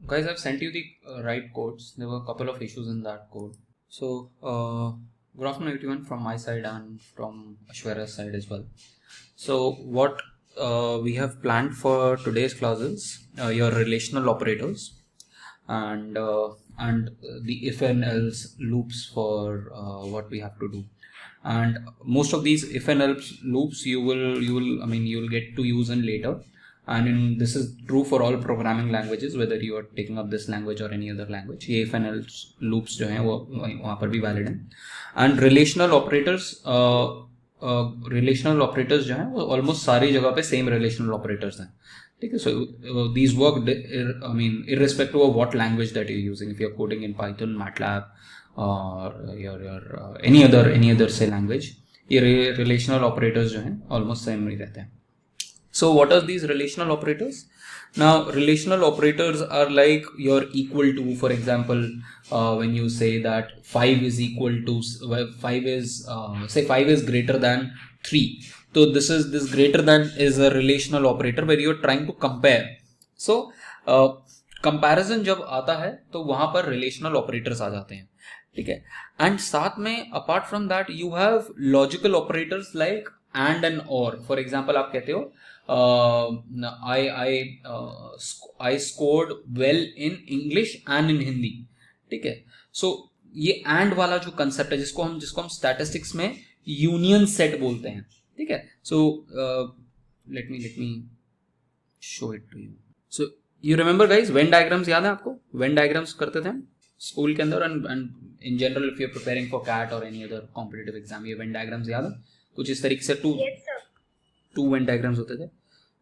Guys, I've sent you the right codes. There were a couple of issues in that code. So, good afternoon everyone from my side and from Ashwara's side as well. So, what we have planned for today's class is your relational operators and the if and else loops for what we have to do. And most of these if and else loops you will get to use in later. And this is true for all programming languages, whether you are taking up this language or any other language. ये if and else loops जो हैं वो वहाँ पर भी valid हैं. And relational operators जो हैं वो almost सारी जगह पे same relational operators हैं. ठीक है. So these work irrespective of what language that you're using. If you're coding in Python, MATLAB, or your any other say language, ये relational operators जो हैं almost same ही रहते हैं. So what are these relational operators? Now relational operators are like your equal to, for example, when you say that 5 is equal to 5 is say 5 is greater than 3. So this greater than is a relational operator where you are trying to compare. So comparison जब आता है तो वहां पर relational operators आ जाते हैं. ठीक है. And साथ में apart from that you have logical operators like and or. For example आप कहते हो I scored well in English and in Hindi. ठीक है. So ये and वाला जो कंसेप्ट है जिसको हम स्टैटिस्टिक्स में यूनियन सेट बोलते हैं. ठीक है. So let me show it to you. So you remember guys, Venn diagrams याद है आपको? Venn diagrams करते थे हम स्कूल के अंदर and in general if you're preparing for CAT or any other competitive exam, ये Venn diagrams याद है? कुछ इस तरीके से two Venn diagrams होते थे.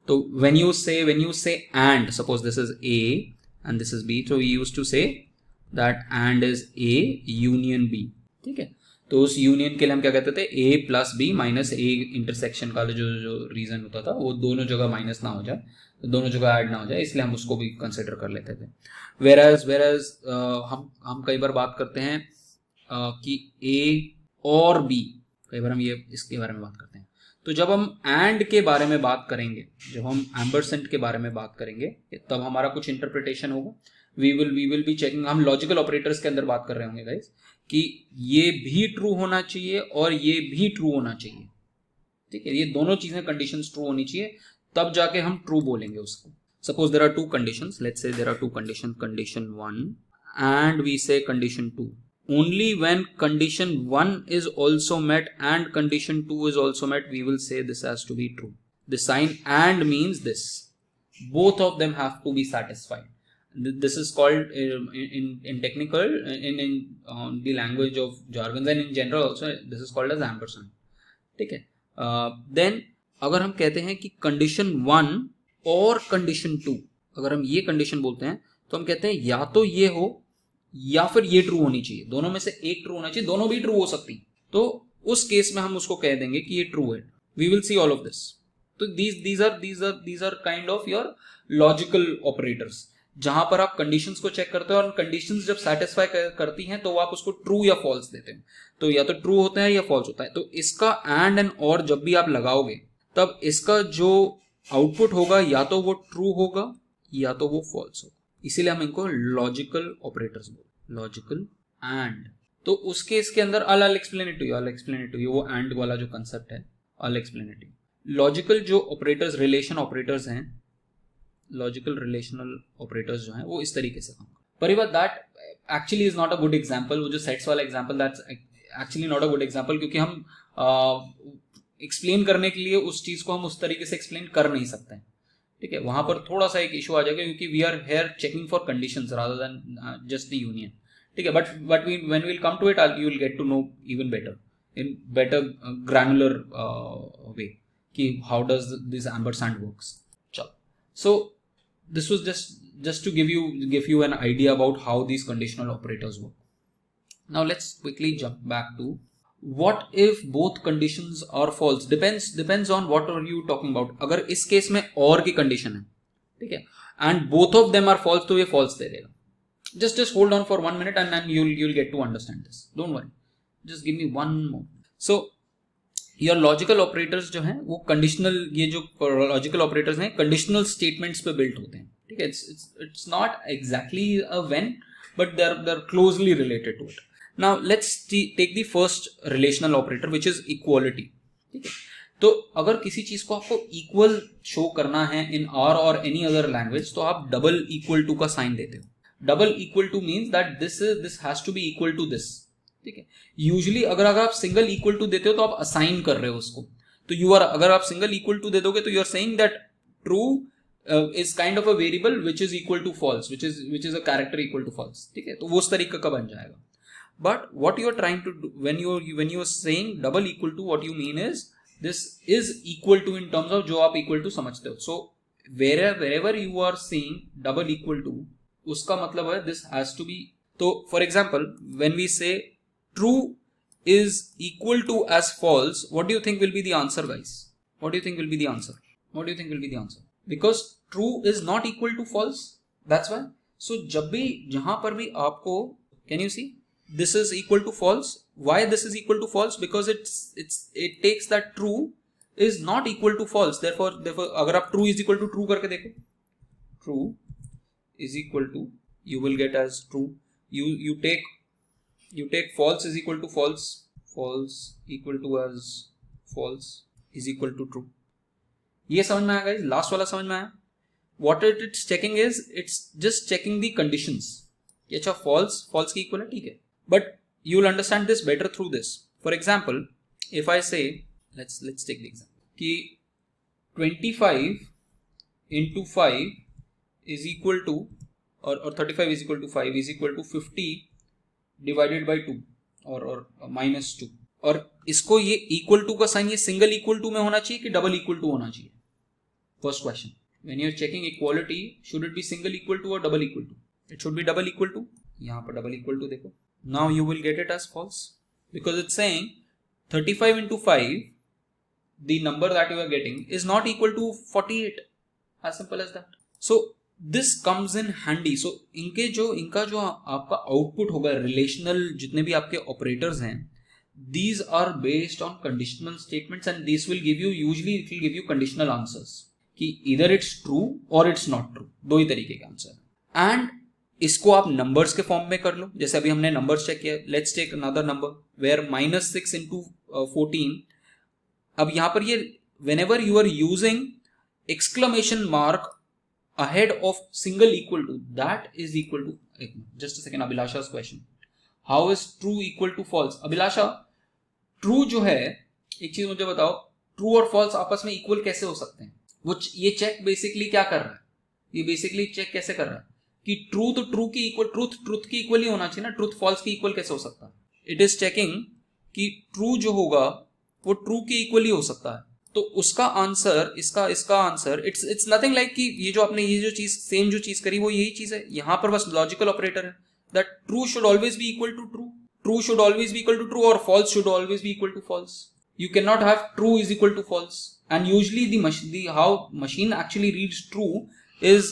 तो when you say and, suppose this is A and this is B, so we used to say that and is A union B. ठीक है. तो उस यूनियन के लिए हम क्या कहते थे, A plus B minus A intersection का जो रीजन होता था वो दोनों जगह माइनस ना हो जाए, दोनों जगह ऐड ना हो जाए, इसलिए हम उसको भी कंसिडर कर लेते थे. वेराज हम कई बार बात करते हैं कि A और B, कई बार हम ये इसके बारे में बात करते हैं. तो जब हम एंड के बारे में बात करेंगे, जब हम एम्परसेंट के बारे में बात करेंगे, तब हमारा कुछ इंटरप्रिटेशन होगा. We will be checking. हम लॉजिकल ऑपरेटर्स के अंदर बात कर रहे होंगे गाइस कि ये भी ट्रू होना चाहिए और ये भी ट्रू होना चाहिए. ठीक है. ये दोनों चीजें कंडीशंस ट्रू होनी चाहिए, तब जाके हम ट्रू बोलेंगे उसको. Suppose there are two conditions. Let's say there are two condition, condition 1 and we say condition 2. Only when condition 1 is also met and condition 2 is also met, we will say this has to be true. The sign and means this. Both of them have to be satisfied. This is called in technical, in the language of jargon and in general also, this is called as ampersand. ठीक है. Then अगर हम कहते हैं कि condition 1 और condition 2, अगर हम ये condition बोलते हैं तो हम कहते हैं या तो ये हो या फिर ये ट्रू होनी चाहिए. दोनों में से एक ट्रू होना चाहिए, दोनों भी ट्रू हो सकती. तो उस केस में हम उसको कह देंगे कि ये ट्रू है. We will see all of this. तो these are kind of your logical operators, जहां पर आप कंडीशंस को चेक करते हो और कंडीशंस जब सेटिस्फाई करती हैं तो आप उसको ट्रू या फॉल्स देते हैं. तो या तो ट्रू होता है या फॉल्स होता है. तो इसका एंड और जब भी आप लगाओगे तब इसका जो आउटपुट होगा या तो वो ट्रू होगा या तो वो फॉल्स होगा. इसीलिए हम इनको लॉजिकल ऑपरेटर्स बोलते हैं. Logical and. तो उस केस के अंदर I'll explain it to you. वो एंड वाला जो कंसेप्ट है I'll explain it to you. Logical जो ऑपरेटर्स, रिलेशन ऑपरेटर्स हैं, लॉजिकल रिलेशनल ऑपरेटर्स जो हैं वो इस तरीके से काम करते हैं. पर but that actually is not a good example. वो जो सेट्स वाला example, that's actually not a good example, क्योंकि हम एक्सप्लेन करने के लिए उस चीज को हम उस तरीके से एक्सप्लेन कर नहीं सकते हैं. ठीक है. वहां पर थोड़ा सा एक इशू आ जाएगा क्योंकि we are here checking for conditions rather than just the union. ठीक है. But when we will come to it you will get to know even better in better granular way कि how does this ampersand works. चलो. So this was just to give you an idea about how these conditional operators work. Now let's quickly jump back to what if both conditions are false. Depends on what are you talking about. अगर इस case में और की condition है, ठीक है, and both of them are false, तो ये false दे देगा. Just hold on for 1 minute and you'll get to understand this. Don't worry. Just give me one moment. So your logical operators जो हैं वो conditional, ये जो logical operators हैं conditional statements पे built होते हैं. ठीक है, it's not exactly a when, but they're closely related to it. Now let's take the first relational operator which is equality. ठीक है, तो अगर किसी चीज को आपको इक्वल शो करना है इन आर और एनी अदर लैंग्वेज तो आप डबल इक्वल टू का साइन देते हो. Double equal to means that this has to be equal to this. ठीक है, यूजुअली अगर आप सिंगल इक्वल टू देते हो तो आप असाइन कर रहे हो उसको. तो अगर आप सिंगल इक्वल टू दे दोगे तो you are saying that true is kind of a variable which is equal to false, which is a character equal to false. ठीक है, तो वो उस तरीके का बन जाएगा. But what you are trying to do when you are saying double equal to, what you mean is this is equal to in terms of जो आप equal to समझते हो. So wherever you are seeing double equal to, उसका मतलब है this has to be. तो for example when we say true is equal to as false, what do you think will be the answer, guys? What do you think will be the answer? What do you think will be the answer? Because true is not equal to false. That's why. So जब भी जहां पर भी आपको, can you see this is equal to false? Why this is equal to false? Because it takes that true is not equal to false. Therefore अगर आप true is equal to true करके देखो, true is equal to, you will get as true. You take false is equal to false. False equal to as false is equal to true. ये समझ में आया guys? Last वाला समझ में आया? What it's checking is it's just checking the conditions. अच्छा false की equal है, ठीक है. But you will understand this better through this. For example, if I say let's take the example कि 25 into 5 is equal to or 35 is equal to 5 is equal to 50 divided by 2 or minus 2. और इसको ये equal to का sign ये single equal to में होना चाहिए कि डबल equal to होना चाहिए? First question. When you are checking equality, should it be single equal to or double equal to? It should be double equal to. यहाँ पर double equal to देखो. Now you will get it as false because it's saying 35 into 5, the number that you are getting is not equal to 48. As simple as that. So this comes in handy. So इनका जो आपका output होगा relational जितने भी आपके operators हैं, these are based on conditional statements and this will give you, usually it will give you conditional answers. कि either it's true or it's not true. दो ही तरीके के आंसर है. एंड इसको आप नंबर्स के फॉर्म में कर लो. जैसे अभी हमने नंबर्स चेक किया. Let's take another number where -6 into 14. अब यहां पर ये whenever you are using exclamation mark ahead of single equal to, that is equal to, just a second, Abhilasha's question. How is true equal to false? Abhilasha, true जो है, एक चीज मुझे बताओ, ट्रू और फॉल्स आपस में इक्वल कैसे हो सकते हैं? वो ये चेक बेसिकली क्या कर रहा है? ये बेसिकली चेक कैसे कर रहा है कि ट्रू तो ट्रू की इक्वल, ट्रूथ की इक्वल ही होना चाहिए ना. ट्रूथ फॉल्स की इक्वल कैसे हो सकता है? इट इज चेकिंग कि ट्रू जो होगा वो ट्रू की इक्वल ही हो सकता है. तो उसका आंसर, इसका आंसर इट्स नथिंग लाइक कि ये जो आपने ये जो चीज सेम जो चीज करी वो यही चीज है. यहां पर बस लॉजिकल ऑपरेटर है that true should always be equal to true, true should always be equal to true और false should always be equal to false. You cannot have true is equal to false. And usually how machine actually reads true is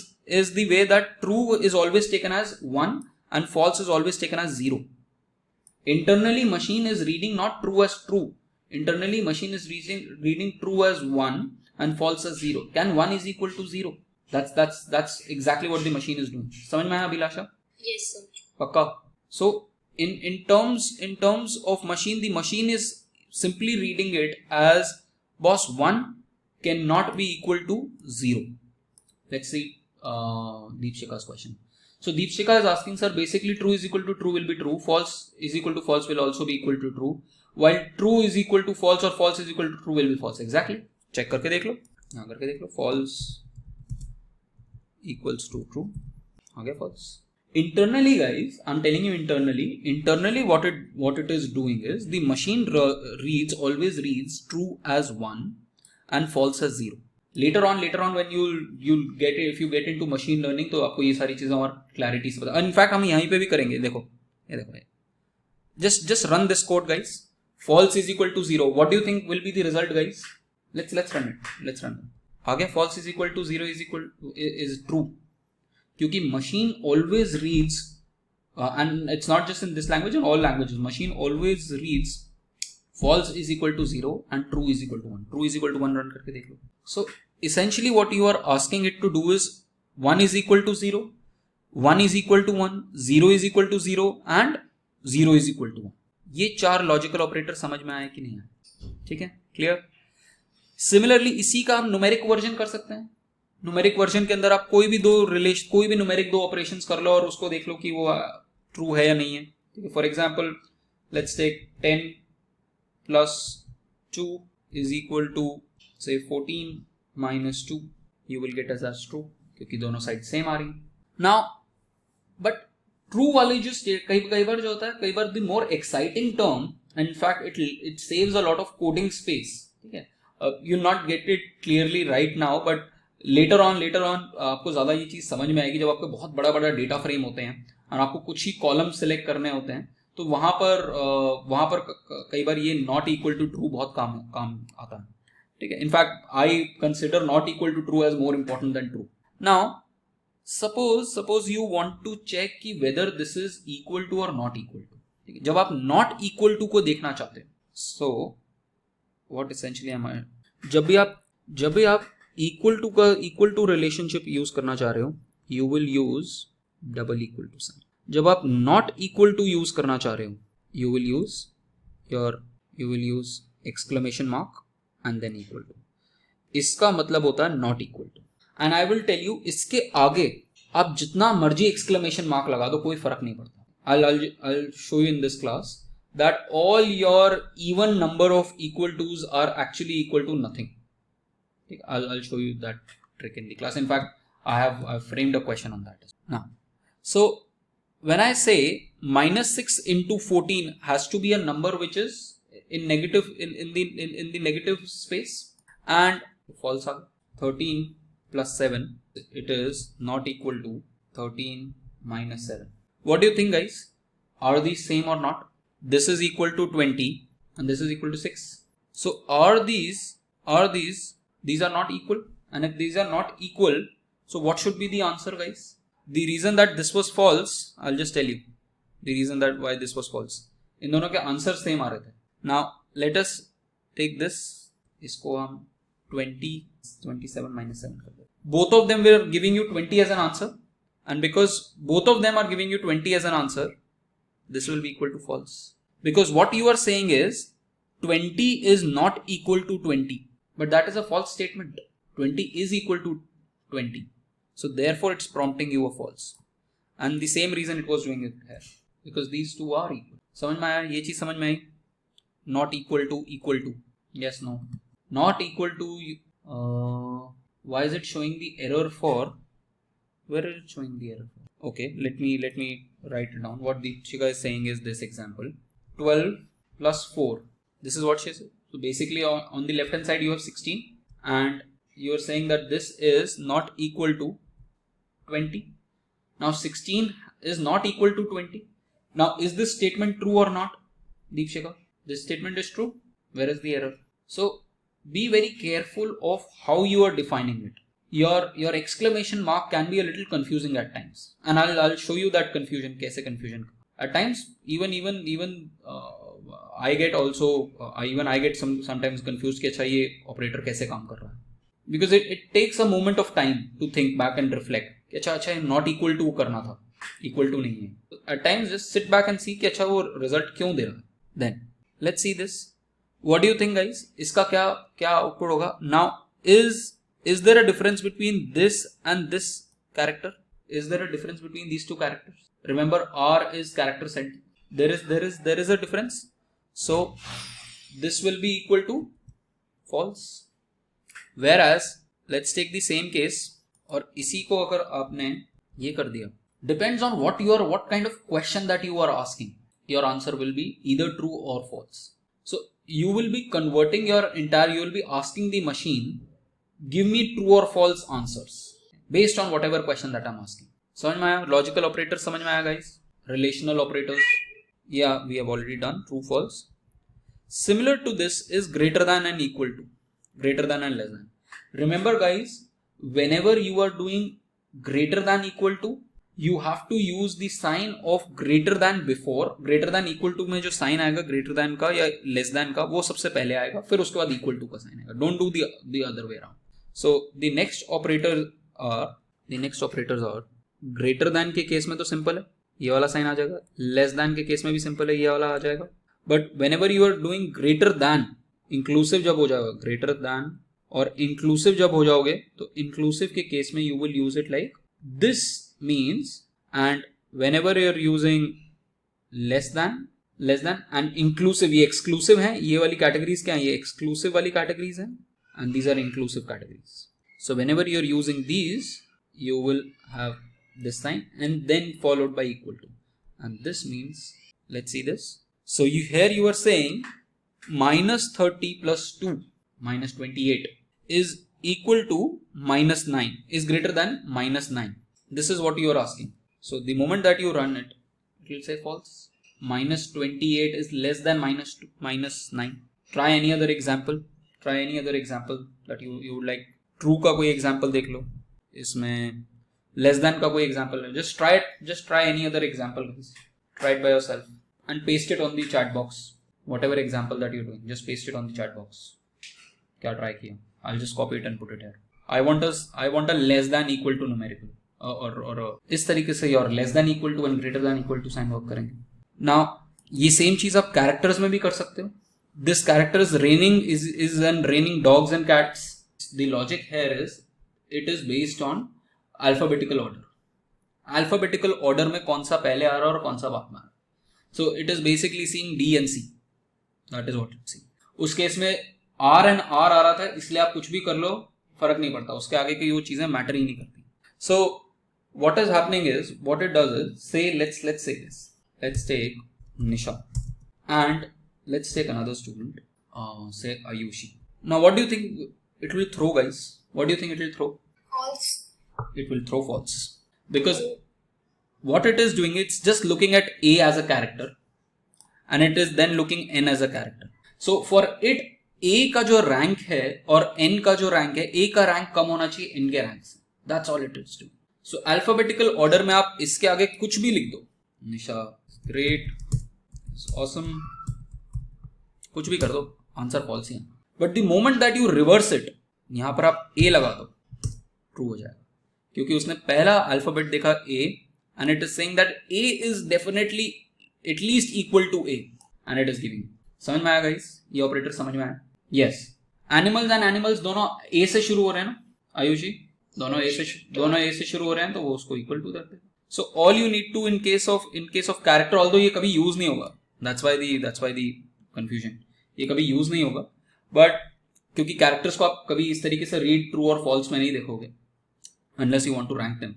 the way that true is always taken as 1 and false is always taken as 0. Internally machine is reading not true as true. Internally machine is reading true as 1 and false as 0. Can 1 is equal to 0? That's exactly what the machine is doing. समझ में आया अभिलाषा? Yes sir. पक्का? So in terms of machine, the machine is simply reading it as boss 1 cannot be equal to 0. Let's see Deepshika's question. So Deepshika is asking, sir, basically true is equal to true will be true, false is equal to false will also be equal to true, while true is equal to false or false is equal to true will be false. Exactly. Check करके देख लो, यहाँ करके देख लो. False equals to true, आ गया false. Internally guys, I'm telling you internally what it is doing is the machine always reads true as 1 and false as 0. Later on when you'll get it, if you get into machine learning तो आपको ये सारी चीजें और clarity से पता. In fact हम यहीं पे भी करेंगे. देखो ये देखो, just run this code guys. False is equal to 0. What do you think will be the result guys? Let's run it. आ गया. False is equal to 0 is true. क्योंकि machine always reads and it's not just in this language, in all languages machine always reads false is equal to 0 and true is equal to 1. True is equal to 1 run करके देख लो. So essentially what you are asking it to do is 1 is equal to 0, 1 is equal to 1, 0 is equal to 0 and 0 is equal to 1. ये 4 logical operator समझ में आए कि नहीं आए? ठीक है, क्लियर? सिमिलरली इसी का हम न्यूमेरिक वर्जन कर सकते हैं. न्यूमेरिक वर्जन के अंदर आप कोई भी न्यूमेरिक दो ऑपरेशंस कर लो और उसको देख लो कि वो ट्रू है या नहीं है. ठीक है, for example let's take 10 plus 2 is equal to say 14 minus 2. You will get as true क्योंकि दोनों साइड सेम आ रही. नाउ बट ट्रू वाली जो कई बार जो होता है, कई बार the more exciting term, and in fact it saves a lot of coding space. ठीक है, you not get it clearly right now, but later on आपको ज्यादा ये चीज समझ में आएगी जब आपके बहुत बड़ा डेटा फ्रेम होते हैं और आपको कुछ ही कॉलम सिलेक्ट करने होते हैं. तो वहां पर कई बार ये नॉट इक्वल टू ट्रू बहुत काम आता है. ठीक है, in fact I consider not equal to true as more important than true. Now suppose you want to check कि whether this is equal to और नॉट इक्वल टू. ठीक है, जब आप नॉट इक्वल टू को देखना चाहते हो, सो व्हाट एसेंशियली एम आई, जब भी आप इक्वल टू रिलेशनशिप यूज करना चाह रहे हो, you will use double equal to sign. जब आप नॉट इक्वल टू यूज करना चाह रहे हो, you will use exclamation mark and then equal to. इसका मतलब होता है not equal to. And I will tell you, इसके आगे आप जितना मर्जी एक्सक्लेमेशन मार्क लगा दो, कोई फर्क नहीं पड़ता. I'll show you in this class that all your even number of equal to's are actually equal to nothing. I'll show you that trick in the class. In fact, I've framed a question on that now. So when I say minus 6 into 14 has to be a number which is in negative in the negative space, and false. 13 plus 7, it is not equal to 13 minus 7. What do you think, guys? Are these same or not? This is equal to 20 and this is equal to 6. So are these are not equal? And if these are not equal, so what should be the answer, guys? The reason that this was false, I'll just tell you the reason that why this was false. इन दोनों के answer same आ रहे थे. Now let us take this, इसको हम 27 minus 7 कर दे. Both of them were giving you 20 as an answer, and because both of them are giving you 20 as an answer, this will be equal to false. Because what you are saying is 20 is not equal to 20, but that is a false statement. 20 is equal to 20, so therefore it's prompting you a false. And the same reason it was doing it here, because these two are equal. समझ में आया? ये चीज समझ में आई? Not equal to, yes, no, not equal to. Why is it showing the error for? Where is it showing the error for? Okay, let me write it down. What the Shika is saying is this example: 12 plus 4. This is what she said. So basically, on the left hand side you have 16, and you are saying that this is not equal to 20. Now 16 is not equal to 20. Now is this statement true or not, Deepshika? This statement is true. Where is the error? So be very careful of how you are defining it. Your exclamation mark can be a little confusing at times, and I'll show you that confusion. कैसे confusion? At times even I get also I get sometimes confused कि अच्छा ये operator कैसे काम कर रहा है, because it takes a moment of time to think back and reflect कि अच्छा not equal to करना था, equal to नहीं है. At times just sit back and see कि अच्छा वो result क्यों दे रहा है. Then let's see this. What do you think, guys? इसका क्या output होगा? Now is there a difference between this and this character? Is there a difference between these two characters? Remember, R is character sentence. There is a difference. So this will be equal to false. Whereas let's take the same case, और इसी को अगर आपने ये कर दिया, depends on what kind of question that you are asking, your answer will be either true or false. So you will be converting you will be asking the machine, give me true or false answers based on whatever question that I'm asking. समझ में आया? Logical operator समझ में आया, guys? Relational operators, yeah, we have already done true false. Similar to this is greater than and equal to, greater than and less than. Remember, guys, whenever you are doing greater than equal to, you have to use the sign of greater than before. greater than equal to में जो sign आएगा greater than का या less than का, वो सबसे पहले आएगा, फिर उसके बाद equal to का sign आएगा. Don't do the other way around. So the next operators are the next operators are greater than के केस में तो सिंपल है, ये वाला साइन आ जाएगा. लेस दैन के केस में भी सिंपल है, ये वाला आ जाएगा. But whenever you are doing greater than, inclusive जब हो जाएगा, ग्रेटर दैन और इंक्लूसिव जब हो जाओगे तो इंक्लूसिव के केस में you will use it like this means. And whenever you are using less than and inclusive, ये एक्सक्लूसिव है, ये वाली कैटेगरीज क्या है, ये एक्सक्लूसिव वाली कैटेगरीज है and these are inclusive categories. So whenever you are using these you will have this sign and then followed by equal to, and this means, let's see this. So here you are saying minus 30 plus 2 minus 28 is equal to minus 9 is greater than minus 9. This is what you are asking. So the moment that you run it, it will say false. Minus 28 is less than minus 9. Try any other example. Try any other example that you would like. True का कोई example देख लो, इसमें less than का कोई example है. Just try any other example, try it by yourself and paste it on the chat box. Whatever example that you are doing, just paste it on the chat box. क्या try किया? I will just copy it and put it here. I want a less than equal to numerical और इस तरीके से और less than equal to and greater than equal to sign work करेंगे. Now ये same चीज आप कैरेक्टर्स में भी कर सकते हो. This character is raining is an raining dogs and cats. The logic here is it is based on alphabetical order. Alphabetical order में कौन सा पहले आ रहा है और कौन सा बाद में आ रहा है. So it is basically seeing D and C. That is what it's seeing. उस केस में R and R आ रहा था, इसलिए आप कुछ भी कर लो फर्क नहीं पड़ता, उसके आगे की वो चीजें मैटर ही नहीं करती. So what is happening is, what it does is, say let's say this. Let's take Nisha and let's take another student, say Ayushi. Now what do you think it will throw, guys? What do you think it will throw? False. It will throw false. Because what it is doing, it's just looking at A as a character and it is then looking N as a character. So for it, A का जो rank है और N का जो rank है, A का rank कम होना चाहिए N के rank से. That's all it is doing. So alphabetical order में आप इसके आगे कुछ भी लिख दो. Nisha is great, is awesome. कुछ भी कर दो, आंसर false ही है. But the moment that you reverse it, यहां पर आप A लगा दो, ट्रू हो जाएगा, क्योंकि उसने पहला अल्फाबेट देखा A and it is saying that A is definitely at least equal to A and it is giving. समझ में आया गाइस? ये ऑपरेटर समझ में आया? यस. एनिमल्स एंड एनिमल्स दोनों A से शुरू हो रहे हैं ना आयुषी, दोनों A से शुरू हो रहे हैं तो वो उसको इक्वल टू करते हैं. So all you need to in case of character, although ये कभी यूज नहीं होगा, दैट्स व्हाई द कंफ्यूजन, ये कभी यूज नहीं होगा. बट क्योंकि कैरेक्टर्स को आप कभी इस तरीके से रीड ट्रू और फॉल्स में नहीं देखोगे unless you want to rank them,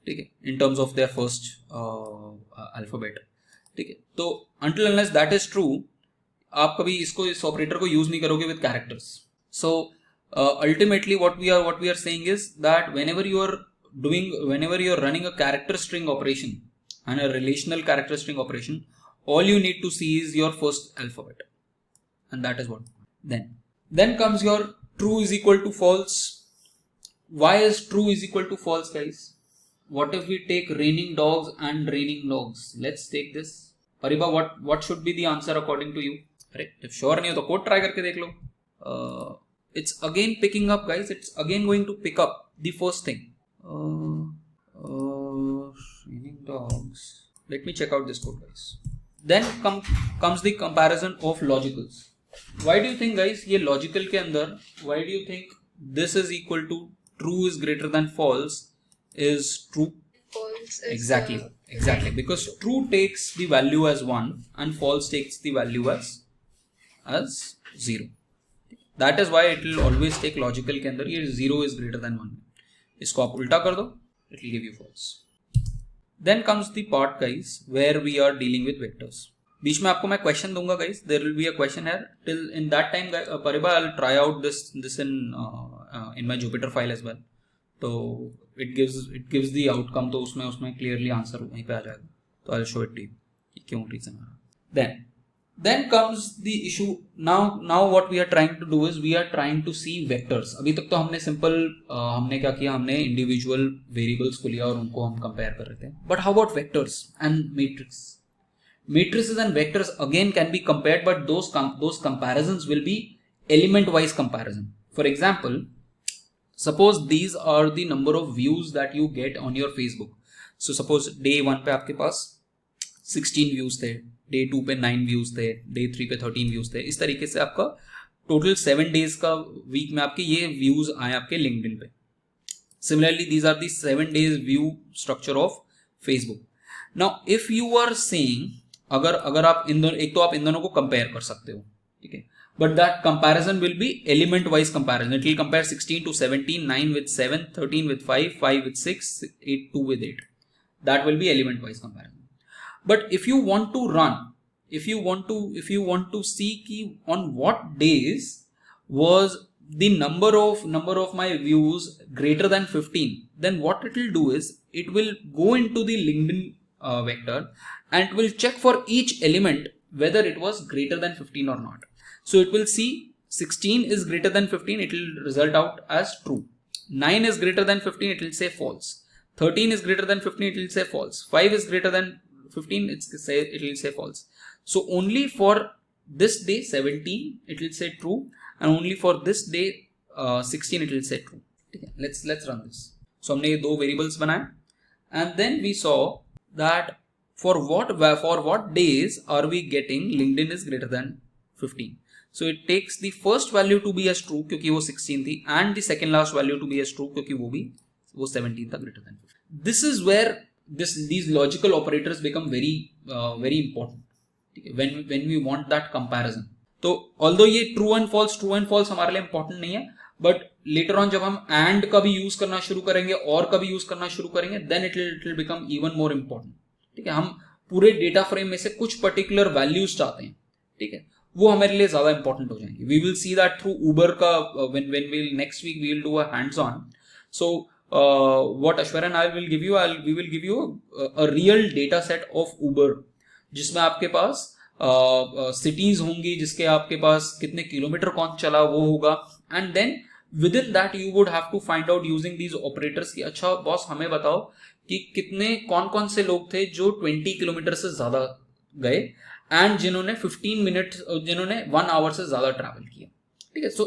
ठीक है, in terms of their first alphabet, ठीक है. तो until unless that is true, आप कभी इस ऑपरेटर को यूज नहीं करोगे with characters. So ultimately what we are saying is that whenever you are running a character string operation and a relational character string operation, all you need to see is your first alphabet, and that is what. Then comes your true is equal to false. Why is true is equal to false, guys? What if we take raining dogs and raining dogs? Let's take this. Pariba, what should be the answer according to you? अरे if sure नहीं हो तो code try करके देख लो. It's again picking up, guys. It's again going to pick up the first thing. Raining dogs. Let me check out this code, guys. Then comes the comparison of logicals. Why do you think, guys, ये logical के अंदर, why do you think this is equal to true is greater than false is true? False is Exactly. Because true takes the value as 1 and false takes the value as 0. That is why it will always take logical के अंदर ये 0 is greater than 1. इसको आप उल्टा कर दो, it will give you false. Then comes the part, guys, where we are dealing with vectors. बीच में आपको मैं क्वेश्चन दूंगा guys, there will be a question here. Till in that time परिबा I will try out this in my Jupyter file as well. तो it gives the outcome, तो उसमें clearly answer वहीं पे आ जाएगा. तो I will show it to you कि क्यों रीजन आ रहा है. Then comes the issue. Now what we are trying to do is we are trying to C vectors. अभी तक तो हमने सिंपल हमने क्या किया, हमने इंडिविजुअल वेरिएबल्स को लिया और उनको हम कंपेयर कर रहे थे. But how about vectors and matrix? Matrices and vectors again can be compared, but those comparisons will be element wise comparison. For example, Suppose these are the number of views that you get on your Facebook. So suppose day 1 पे आपके पास 16 views थे, day 2 पे 9 views थे, day 3 पे 13 views थे. इस तरीके से आपका टोटल 7 डेज का वीक में आपके ये व्यूज आए आपके लिंक्डइन पे. Similarly these are the 7 days view structure of Facebook. Now if you are saying, अगर आप इन दोनों, एक तो आप इन दोनों को कंपेयर कर सकते हो, ठीक है, but that comparison will be element wise comparison. It will compare 16 to 17, 9 with 7, 13 with 5, 5 with 6, 8, 2 with 8. That will be element wise comparison. But if you want to run, if you want to see ki on what days was the number of my views greater than 15, then what it will do is it will go into the LinkedIn vector and it will check for each element whether it was greater than 15 or not. So it will see 16 is greater than 15, it will result out as true. 9 is greater than 15, it will say false. 13 is greater than 15, it will say false. 5 is greater than 15, it will say false. So only for this day 17 it will say true, and only for this day 16 it will say true. Okay, let's run this. So हमने ये दो variables बनाए, and then we saw that for what days are we getting LinkedIn is greater than 15. So it takes the first value to be as true क्योंकि वो 16 थी, and the second last value to be as true क्योंकि वो 17 था greater than 15. This is where these logical operators become very important. When we want that comparison. तो although ये true and false हमारे लिए important नहीं है, but later on जब हम and का भी यूज करना शुरू करेंगे और का भी यूज करना शुरू करेंगे, then it will become even more important. ठीक है, हम पूरे डेटा फ्रेम में से कुछ पर्टिकुलर वैल्यूज चाहते हैं, ठीक है, वो हमारे लिए ज्यादा इंपॉर्टेंट हो जाएंगे. We will see that through Uber का when will next week we will do a hands on. So what Aishwarya and I will give you, we will give you a real data set of Uber, जिसमें आपके पास cities होंगी, जिसके आपके पास कितने kilometre कौन चला वो होगा, and then within that you would have to find out using these operators की अच्छा बॉस हमें बताओ कि कितने कौन से लोग थे जो 20 किलोमीटर से ज्यादा गए एंड जिन्होंने 15 मिनट, जिन्होंने 1 आवर से ज्यादा ट्रैवल किया. ठीक है, सो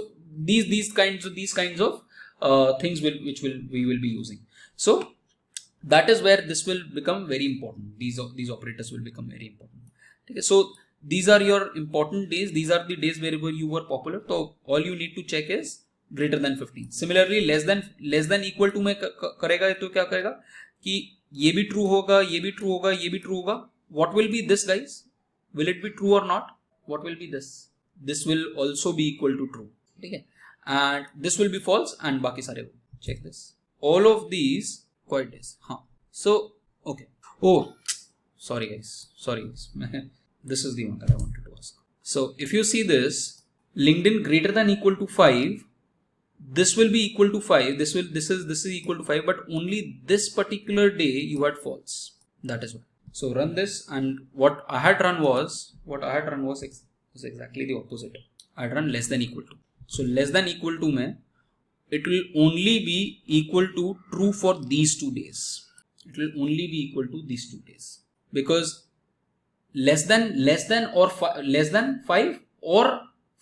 these kinds of things we will be using. So that is where this will become very important. These operators will become very important. Okay, so these are your important days. These are the days wherever you were popular. So all you need to check is greater than 15. Similarly less than equal to में करेगा तो क्या करेगा कि ये भी true होगा, ये भी true होगा, ये भी true होगा. What will be this, guys? Will it be true or not? What will be this? This will also be equal to true. Okay, and this will be false and बाकी सारे. Check this. All of these quiet days. हाँ. So okay. Oh, sorry guys. This is the one that I wanted to ask. So if you see this, LinkedIn greater than equal to 5. This will be equal to 5. This is equal to 5. But only this particular day you had false. That is why. So run this, and what I had run was exactly the opposite. I had run less than equal to. So less than equal to में it will only be equal to true for these 2 days. It will only be equal to these 2 days because less than or less than 5 or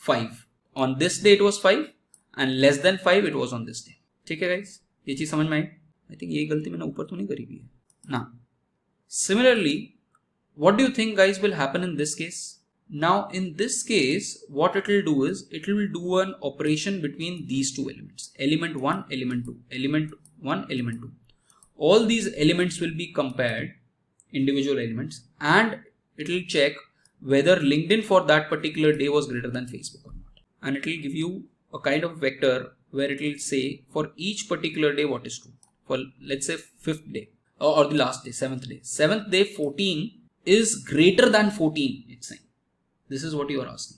5 on this day it was 5 and less than 5 it was on this day. ठीक है guys, ये चीज समझ में आई? I think यही गलती मैंने ऊपर तो नहीं करी हुई है ना. Similarly, what do you think guys will happen in this case? Now in this case what it will do is it will do an operation between these two elements, element 1, element 2, element 1, element 2. All these elements will be compared, individual elements, and it will check whether LinkedIn for that particular day was greater than Facebook or not, and it will give you a kind of vector where it will say for each particular day what is true. For let's say 5th day or the last day, 7th day 14 is greater than 14, it's saying. This is what you are asking.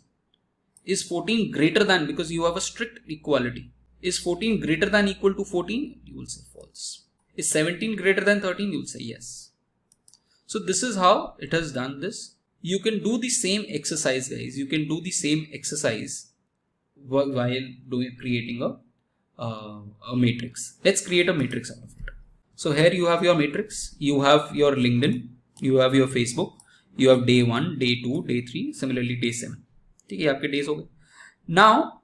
Is 14 greater than, because you have a strict equality. Is 14 greater than equal to 14? You will say false. Is 17 greater than 13? You will say yes. So this is how it has done this. You can do the same exercise, guys. You can do the same exercise while creating a matrix. Let's create a matrix out of it. So here you have your matrix, you have your LinkedIn, you have your Facebook, you have day 1, day 2, day 3, similarly day 7. ठीक है, आपके days हो गए. Now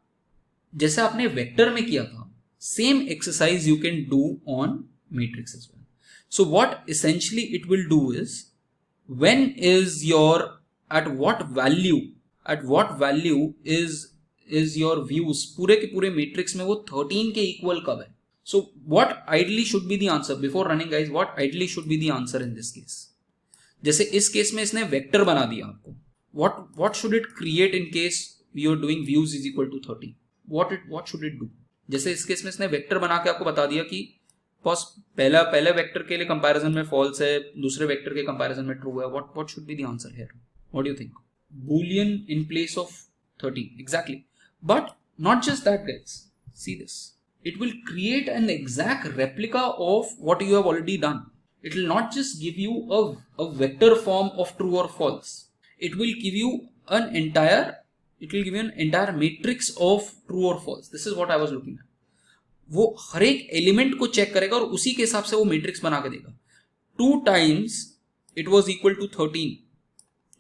जैसे आपने vector में किया था, Same exercise you can do on matrix as well. So what essentially it will do is, when is your, at what value is your views पूरे के पूरे matrix में वो 13 के equal कब है. So what ideally should be the answer before running, guys? What ideally should be the answer in this case? जैसे इस केस में इसने वेक्टर बना दिया आपको. What should it create in case you are doing views is equal to 30? What should it do? जैसे इस case में इसने वेक्टर बना के आपको बता दिया कि पहले वेक्टर के लिए कंपैरिजन में फॉल्स है, दूसरे वेक्टर के कंपैरिजन में ट्रू है. What should be the answer here? What do you think? Boolean in place of 30. Exactly. But not just that, guys. See this. It will create an exact replica of what you have already done. It will not just give you a vector form of true or false. It will give you an entire matrix of true or false. This is what I was looking at. वो हर एक element को check करेगा और उसी के हिसाब से वो मैट्रिक्स बना के देगा. 2 times it was equal to 13.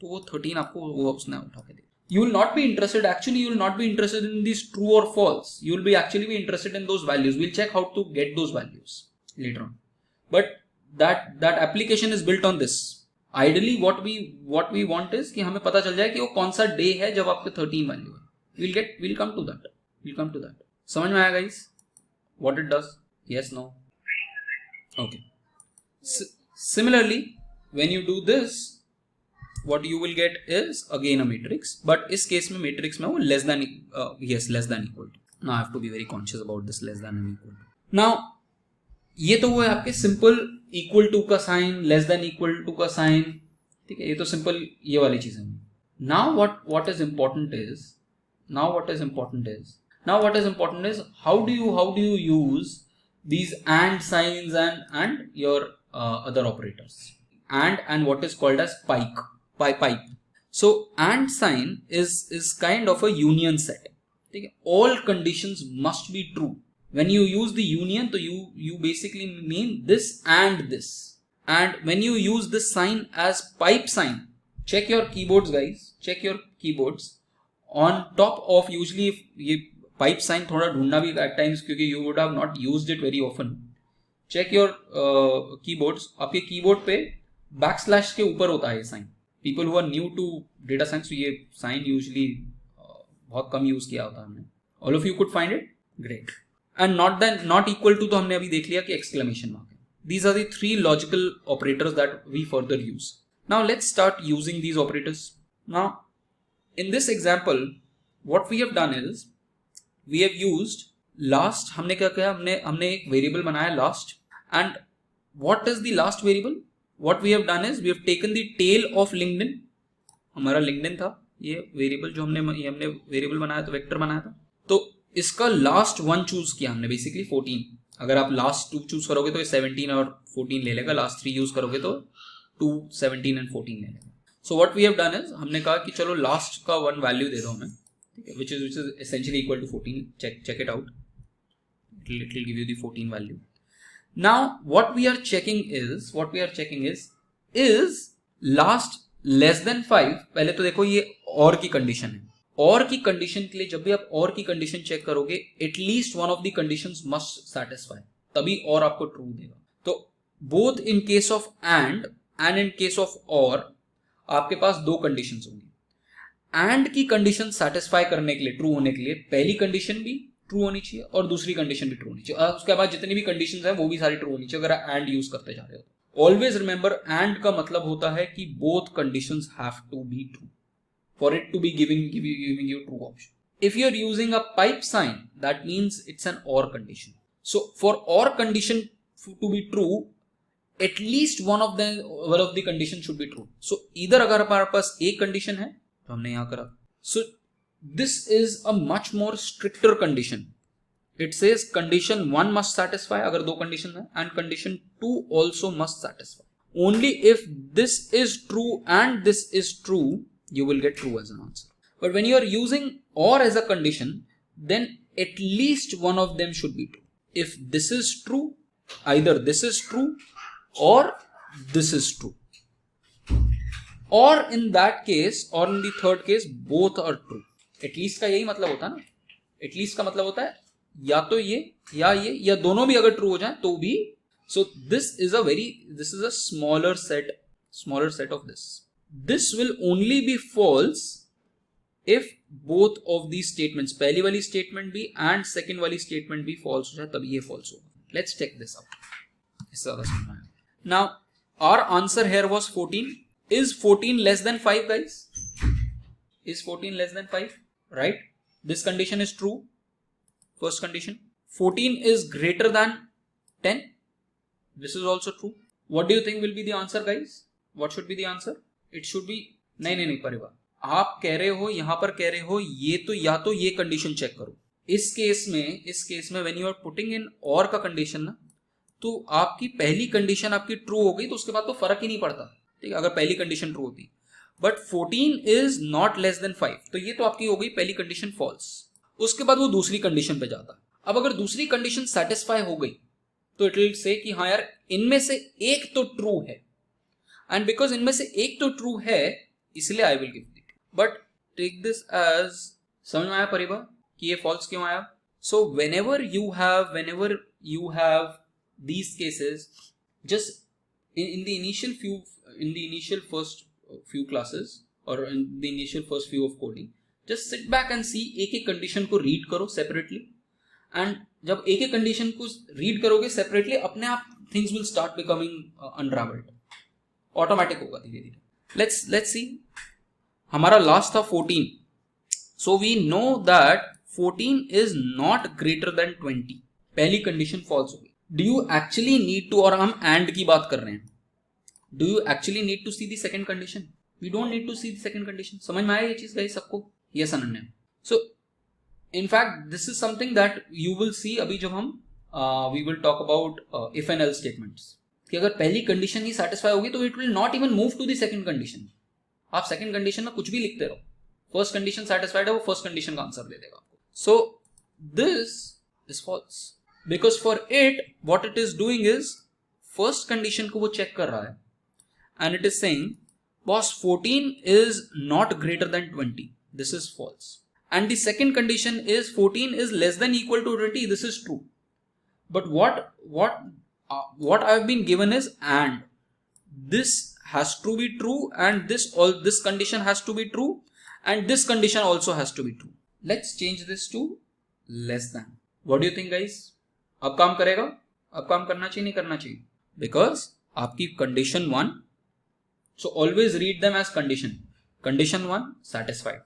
तो वो 13 आपको वो उसने उठा के देगा. You will not be interested, actually you will not be interested in these true or false. You will be actually be interested in those values. We'll check how to get those values later on. But that application is built on this. Ideally what we want is कि हमें पता चल जाए कि वो कौन सा day है जब आपके 13 वैल्यू है. We'll come to that. समझ में आया guys? What it does? Yes, no? Okay. Similarly, when you do this, what you will get is again a matrix, but इस केस में matrix में वो less than equal to. Now I have to be very conscious about this less than and equal to. Now ये तो वो है आपके simple equal to का sign, less than equal to का sign, ठीक है, ये तो simple ये वाली चीजें हैं. Now what is important is how do you use these and signs and your other operators, and what is called as pipe. So and sign is kind of a union set. Okay? All conditions must be true. When you use the union, so you basically mean this and this. And when you use this sign as pipe sign, check your keyboards, guys. Check your keyboards. On top of usually ये pipe sign थोड़ा ढूंढना भी at times क्योंकि you would have not used it very often. Check your keyboards. आपके keyboard पे backslash के ऊपर होता है ये sign. People who are new to data science, ये sign usually बहुत कम use किया होता है हमने. All of you could find it? Great. And not equal to तो हमने अभी देख लिया कि exclamation mark है. These are the 3 logical operators that we further use. Now let's start using these operators. Now in this example, what we have done is we have used last. हमने क्या किया, हमने एक variable बनाया last. And what is the last variable? What we have done is we have taken the tail of LinkedIn. हमारा LinkedIn था ये variable जो हमने वेरिएबल बनाया था, वेक्टर बनाया था. तो इसका लास्ट 1 चूज किया हमने, बेसिकली 14. अगर आप लास्ट 2 चूज करोगे तो ये 17 और 14 ले लेगा. लास्ट 3 यूज करोगे तो 2, 17 एंड 14 ले लेगा. So what we have done is हमने कहा कि चलो लास्ट का 1 वैल्यू दे दो हमें, ठीक है, which is essentially equal to 14. Check it out. It will give you the 14 value. Now what we are checking is last less than 5. पहले तो देखो ये और की कंडीशन है. और की कंडीशन के लिए जब भी आप और की कंडीशन चेक करोगे, at least one of the conditions must satisfy, तभी और आपको ट्रू देगा. तो both in case of and in case of और आपके पास 2 कंडीशंस होंगी. एंड की कंडीशन सैटिस्फाई करने के लिए, ट्रू होने के लिए, पहली कंडीशन भी ट्रू होनी चाहिए और दूसरी कंडीशन भी ट्रू होनी चाहिए. उसके बाद जितनी भी कंडीशंस हैं वो भी सारी ट्रू होनी चाहिए अगर आप एंड यूज करते जा रहे हो. ऑलवेज रिमेंबर, एंड का मतलब होता है कि both conditions have to be true for it to be giving you true option. If you are using a pipe sign, that means it's an or condition. So for or condition to be true, at least one of the conditions should be true. So either अगर हमारे पास एक condition है तो हमने यहाँ करा. So this is a much more stricter condition. It says condition 1 must satisfy अगर 2 conditions है, and condition 2 also must satisfy. Only if this is true and this is true, you will get true as an answer. But when you are using or as a condition, then at least one of them should be true. If this is true, either this is true or this is true. Or in that case, or in the third case, both are true. At least का यही मतलब होता है ना. At least का मतलब होता है या तो ये या दोनों भी अगर ट्रू हो जाए तो भी, so this is a smaller set of this will only be false if both of the statements, पहली वाली स्टेटमेंट भी एंड सेकेंड वाली स्टेटमेंट भी फॉल्स हो जाए तभी ये फॉल्स होगा. Let's take this up. इससे ज्यादा समझना है. Now our answer here was 14. Is 14 less than 5, guys? Is 14 less than 5? Right? This condition is true. First condition. 14 is greater than 10. This is also true. What do you think will be the answer, guys? What should be the answer? It should be नहीं परिवार, आप कह रहे हो, यहां पर कह रहे हो ये तो, या तो ये कंडीशन चेक करो. इस केस में when you are putting in और का कंडीशन ना, तो आपकी पहली कंडीशन आपकी ट्रू हो गई तो उसके बाद तो फर्क ही नहीं पड़ता. ठीक है, अगर पहली कंडीशन ट्रू होती. But 14 is not less than 5, तो ये तो आपकी हो गई पहली कंडीशन फॉल्स. उसके बाद वो दूसरी कंडीशन पे जाता. अब अगर दूसरी कंडीशन सेटिस्फाई हो गई तो इट विल से कि हाँ यार इनमें से एक तो ट्रू है, एंड बिकॉज इनमें से एक तो ट्रू है इसलिए I will give it. But take this as, समझ में आया परिवार कि ये फॉल्स क्यों आया? सो whenever you have these cases, just in the initial first few classes or in the initial first few of coding, just sit back and see एक एक कंडीशन को रीड करो सेपरेटली. एंड जब एक एक कंडीशन को रीड करोगे separately, अपने आप things will start becoming unravelled. Automatic होगा धीरे धीरे. Let's see. हमारा लास्ट था 14. So we know that 14 is not greater than 20. पहली कंडीशन फॉल्स होगी. Do you actually need to, और हम and की बात कर रहे हैं, do you actually need to see the second condition? We don't need to see the second condition. समझ में आया ये चीज गाइस सबको? Yes Ananya. So in fact this is something that you will see अभी जब हम we will talk about if and else statements, कि अगर पहली कंडीशन ही सेटिस्फाई होगी तो it will not even move to the second condition. आप सेकंड कंडीशन में कुछ भी लिखते रहो, फर्स्ट कंडीशन सेटिस्फाइड है वो फर्स्ट कंडीशन का आंसर दे देगा आपको. So this is false. Because for it, what it is doing is, first condition को वो check कर रहा है, and it is saying, boss 14 is not greater than 20. This is false. And the second condition is 14 is less than equal to 20. This is true. But what I have been given is and. This has to be true, and this condition has to be true, and this condition also has to be true. Let's change this to less than. What do you think, guys? अब काम करेगा? अब काम करना चाहिए नहीं करना चाहिए? बिकॉज आपकी condition 1, so always read them as condition 1 satisfied,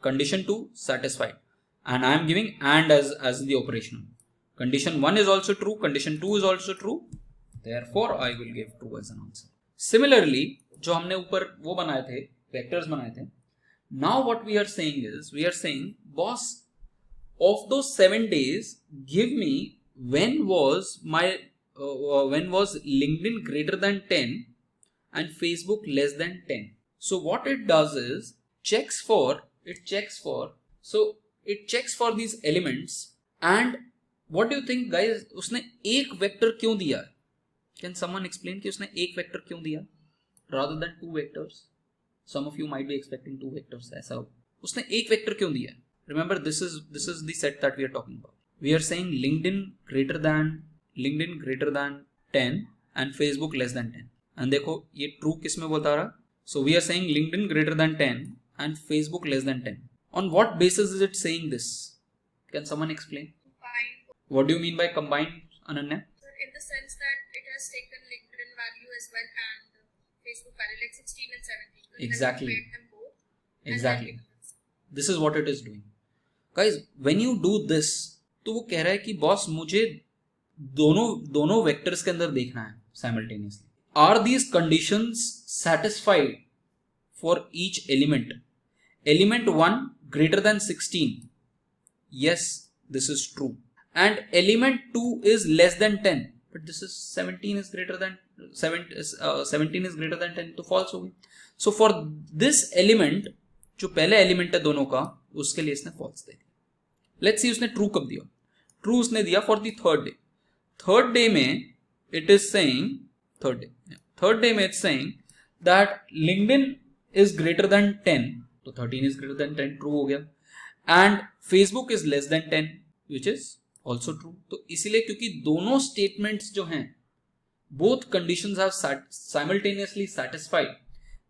condition 2 satisfied, and I am giving and as the operational. Condition 1 is also true, condition 2 is also true, therefore I will give true as an answer. Similarly, जो हमने ऊपर वो बनाए थे, vectors बनाए थे, now what we are saying boss of those 7 days give me when was LinkedIn greater than 10 and Facebook less than 10. So what it does is it checks for these elements. And what do you think, guys? उसने एक vector क्यों दिया? Can someone explain कि उसने एक vector क्यों दिया rather than 2 vectors? Some of you might be expecting 2 vectors. ऐसा उसने एक वेक्टर क्यों दिया? Remember, this is the set that we are talking about. We are saying LinkedIn greater than 10 and Facebook less than 10. And देखो ये true किस में बता रहा? So we are saying LinkedIn greater than 10 and Facebook less than 10. On what basis is it saying this? Can someone explain? Combined. What do you mean by combined, Ananya? In the sense that it has taken LinkedIn value as well and Facebook value, like 16 and 17. So Exactly. It has compared them both. Exactly. This is what it is doing. Guys, when you do this, तो वो कह रहा है कि boss मुझे दोनों vectors के अंदर देखना है simultaneously. Are these conditions satisfied for each element? Element 1 greater than 16, yes, this is true, and element 2 is less than 10, but this is 17 is greater than 10, तो false हो गई. So for this element, जो पहले element है दोनों का, उसके लिए इसने false दे दिया. लेट्स सी उसने ट्रू कब दिया. ट्रू उसने दिया फॉर द थर्ड डे में it is saying third day में it's saying that LinkedIn is greater than 10, तो 13 इज ग्रेटर देन 10 ट्रू हो गया, and Facebook is less than 10 which is also true. तो इसीलिए क्योंकि दोनों स्टेटमेंट्स जो हैं both conditions have simultaneously satisfied,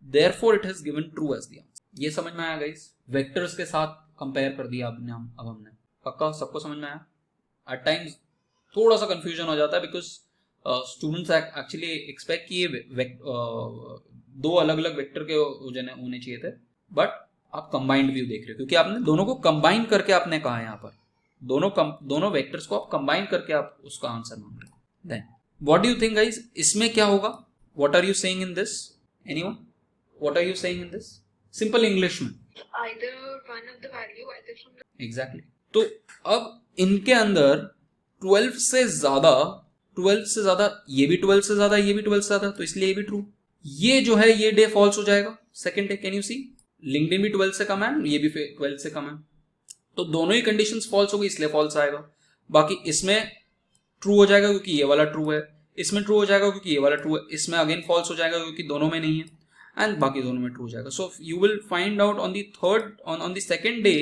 therefore it has given true as the answer. ये समझ में आया गाइस? वेक्टर्स के साथ कंपेयर कर दिया अब हमने पक्का सबको समझ में आया? एट टाइम्स थोड़ा सा कंफ्यूजन हो जाता है बिकॉज स्टूडेंट्स एक्चुअली एक्सपेक्ट कि ये दो अलग अलग वेक्टर के होने चाहिए थे, बट आप कंबाइंड व्यू देख रहे हो क्योंकि आपने दोनों को कंबाइन करके आपने कहा है यहाँ पर दोनों वेक्टर्स को आप कंबाइन करके आप उसका आंसर मांग रहे हो। Then what do you think guys, इसमें क्या होगा? What are you saying in this? Anyone? What are you saying in this? Simple English में Either one of the value, either from the exactly तो अब इनके अंदर 12 से ज्यादा ये भी 12 से ज्यादा ये भी 12 से ज्यादा, तो इसलिए ये भी ट्रू। ये जो है ये डे फॉल्स हो जाएगा, second day. Can you see? LinkedIn भी 12 से कम है, ये भी 12 से कम है, तो दोनों ही कंडीशंस फॉल्स हो गई इसलिए फॉल्स आएगा। बाकी इसमें ट्रू हो जाएगा क्योंकि ये वाला ट्रू है, इसमें ट्रू हो जाएगा क्योंकि ये वाला ट्रू है, इसमें अगेन फॉल्स हो जाएगा क्योंकि दोनों में नहीं है, एंड बाकी दोनों में ट्रू हो जाएगा। So you will find out on the third on the second day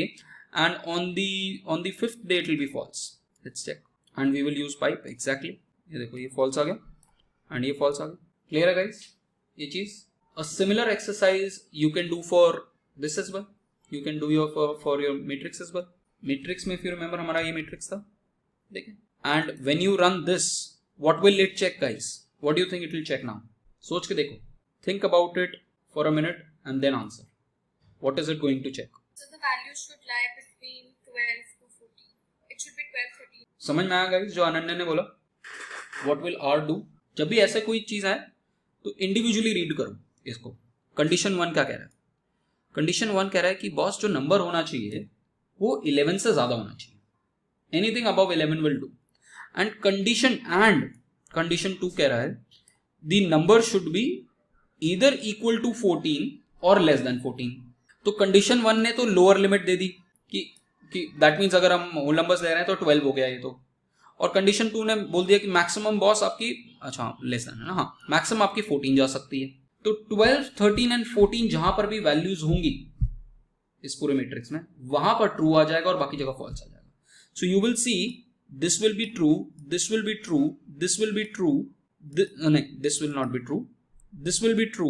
and on the fifth day it will be false. Let's check and we will use pipe. Exactly ये देखो ये false आ गया and ये false आ गया। Clear है guys ये चीज? A similar exercise you can do for this as well, you can do your for your matrix as well. Matrix में if you remember हमारा ये मैट्रिक्स था, देखिए, and when you run this what will it check guys? What do you think it will check now? सोच के देखो, think about it for a minute and then answer. What is it going to check? So the value should lie between 12 to 14. It should be 12, 13. समझ में आया guys जो अनन्या ने बोला? What will R do? जब भी ऐसे कोई चीज आए तो इंडिविजुअली रीड करो इसको। कंडीशन 1 क्या कह रहा है? कंडीशन 1 कह रहा है कि बॉस जो नंबर होना चाहिए वो 11 से ज्यादा होना चाहिए, anything above 11 will do. And condition 2 कह रहा है the number should be either equal to 14 और लेस देन 14। तो कंडीशन 1 ने तो लोअर लिमिट दे दी कि दैट मीन्स अगर हम होल नंबर्स ले रहे हैं तो 12 हो गया ये तो, और कंडीशन 2 ने बोल दिया कि मैक्सिमम बॉस आपकी लेस देन है ना, हाँ मैक्सिमम आपकी 14 जा सकती है। तो 12, 13 एंड 14 जहां पर भी वैल्यूज होंगी इस पूरे मैट्रिक्स में वहां पर ट्रू आ जाएगा और बाकी जगह फॉल्स आ जाएगा। So you will see this will be true, this will be true, this will be true, नहीं this will not be true, this will be true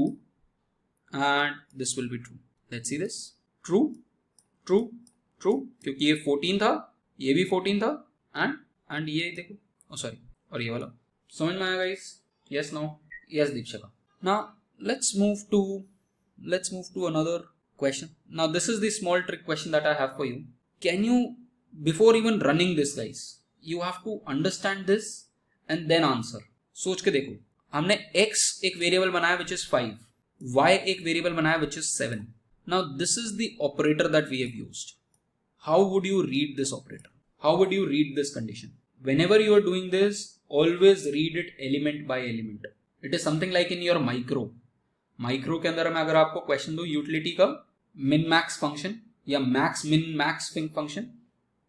and this will be true. Let's see this, true true true, क्योंकि ये 14 था, ये भी 14 था, and ये देखो sorry और ये वाला। समझ में आया guys? Yes no? Yes Dikshika. Now let's move to another question. Now this is the small trick question that I have for you. Can you, before even running this guys, you have to understand this and then answer. सोच के देखो, हमने x एक variable बनाया which is 5, y एक variable बनाया which is 7. Now this is the operator that we have used. How would you read this operator? How would you read this condition? Whenever you are doing this, always read it element by element. It is something like in your micro के अंदर मैं अगर आपको question दूं utility का min max function या max min max function,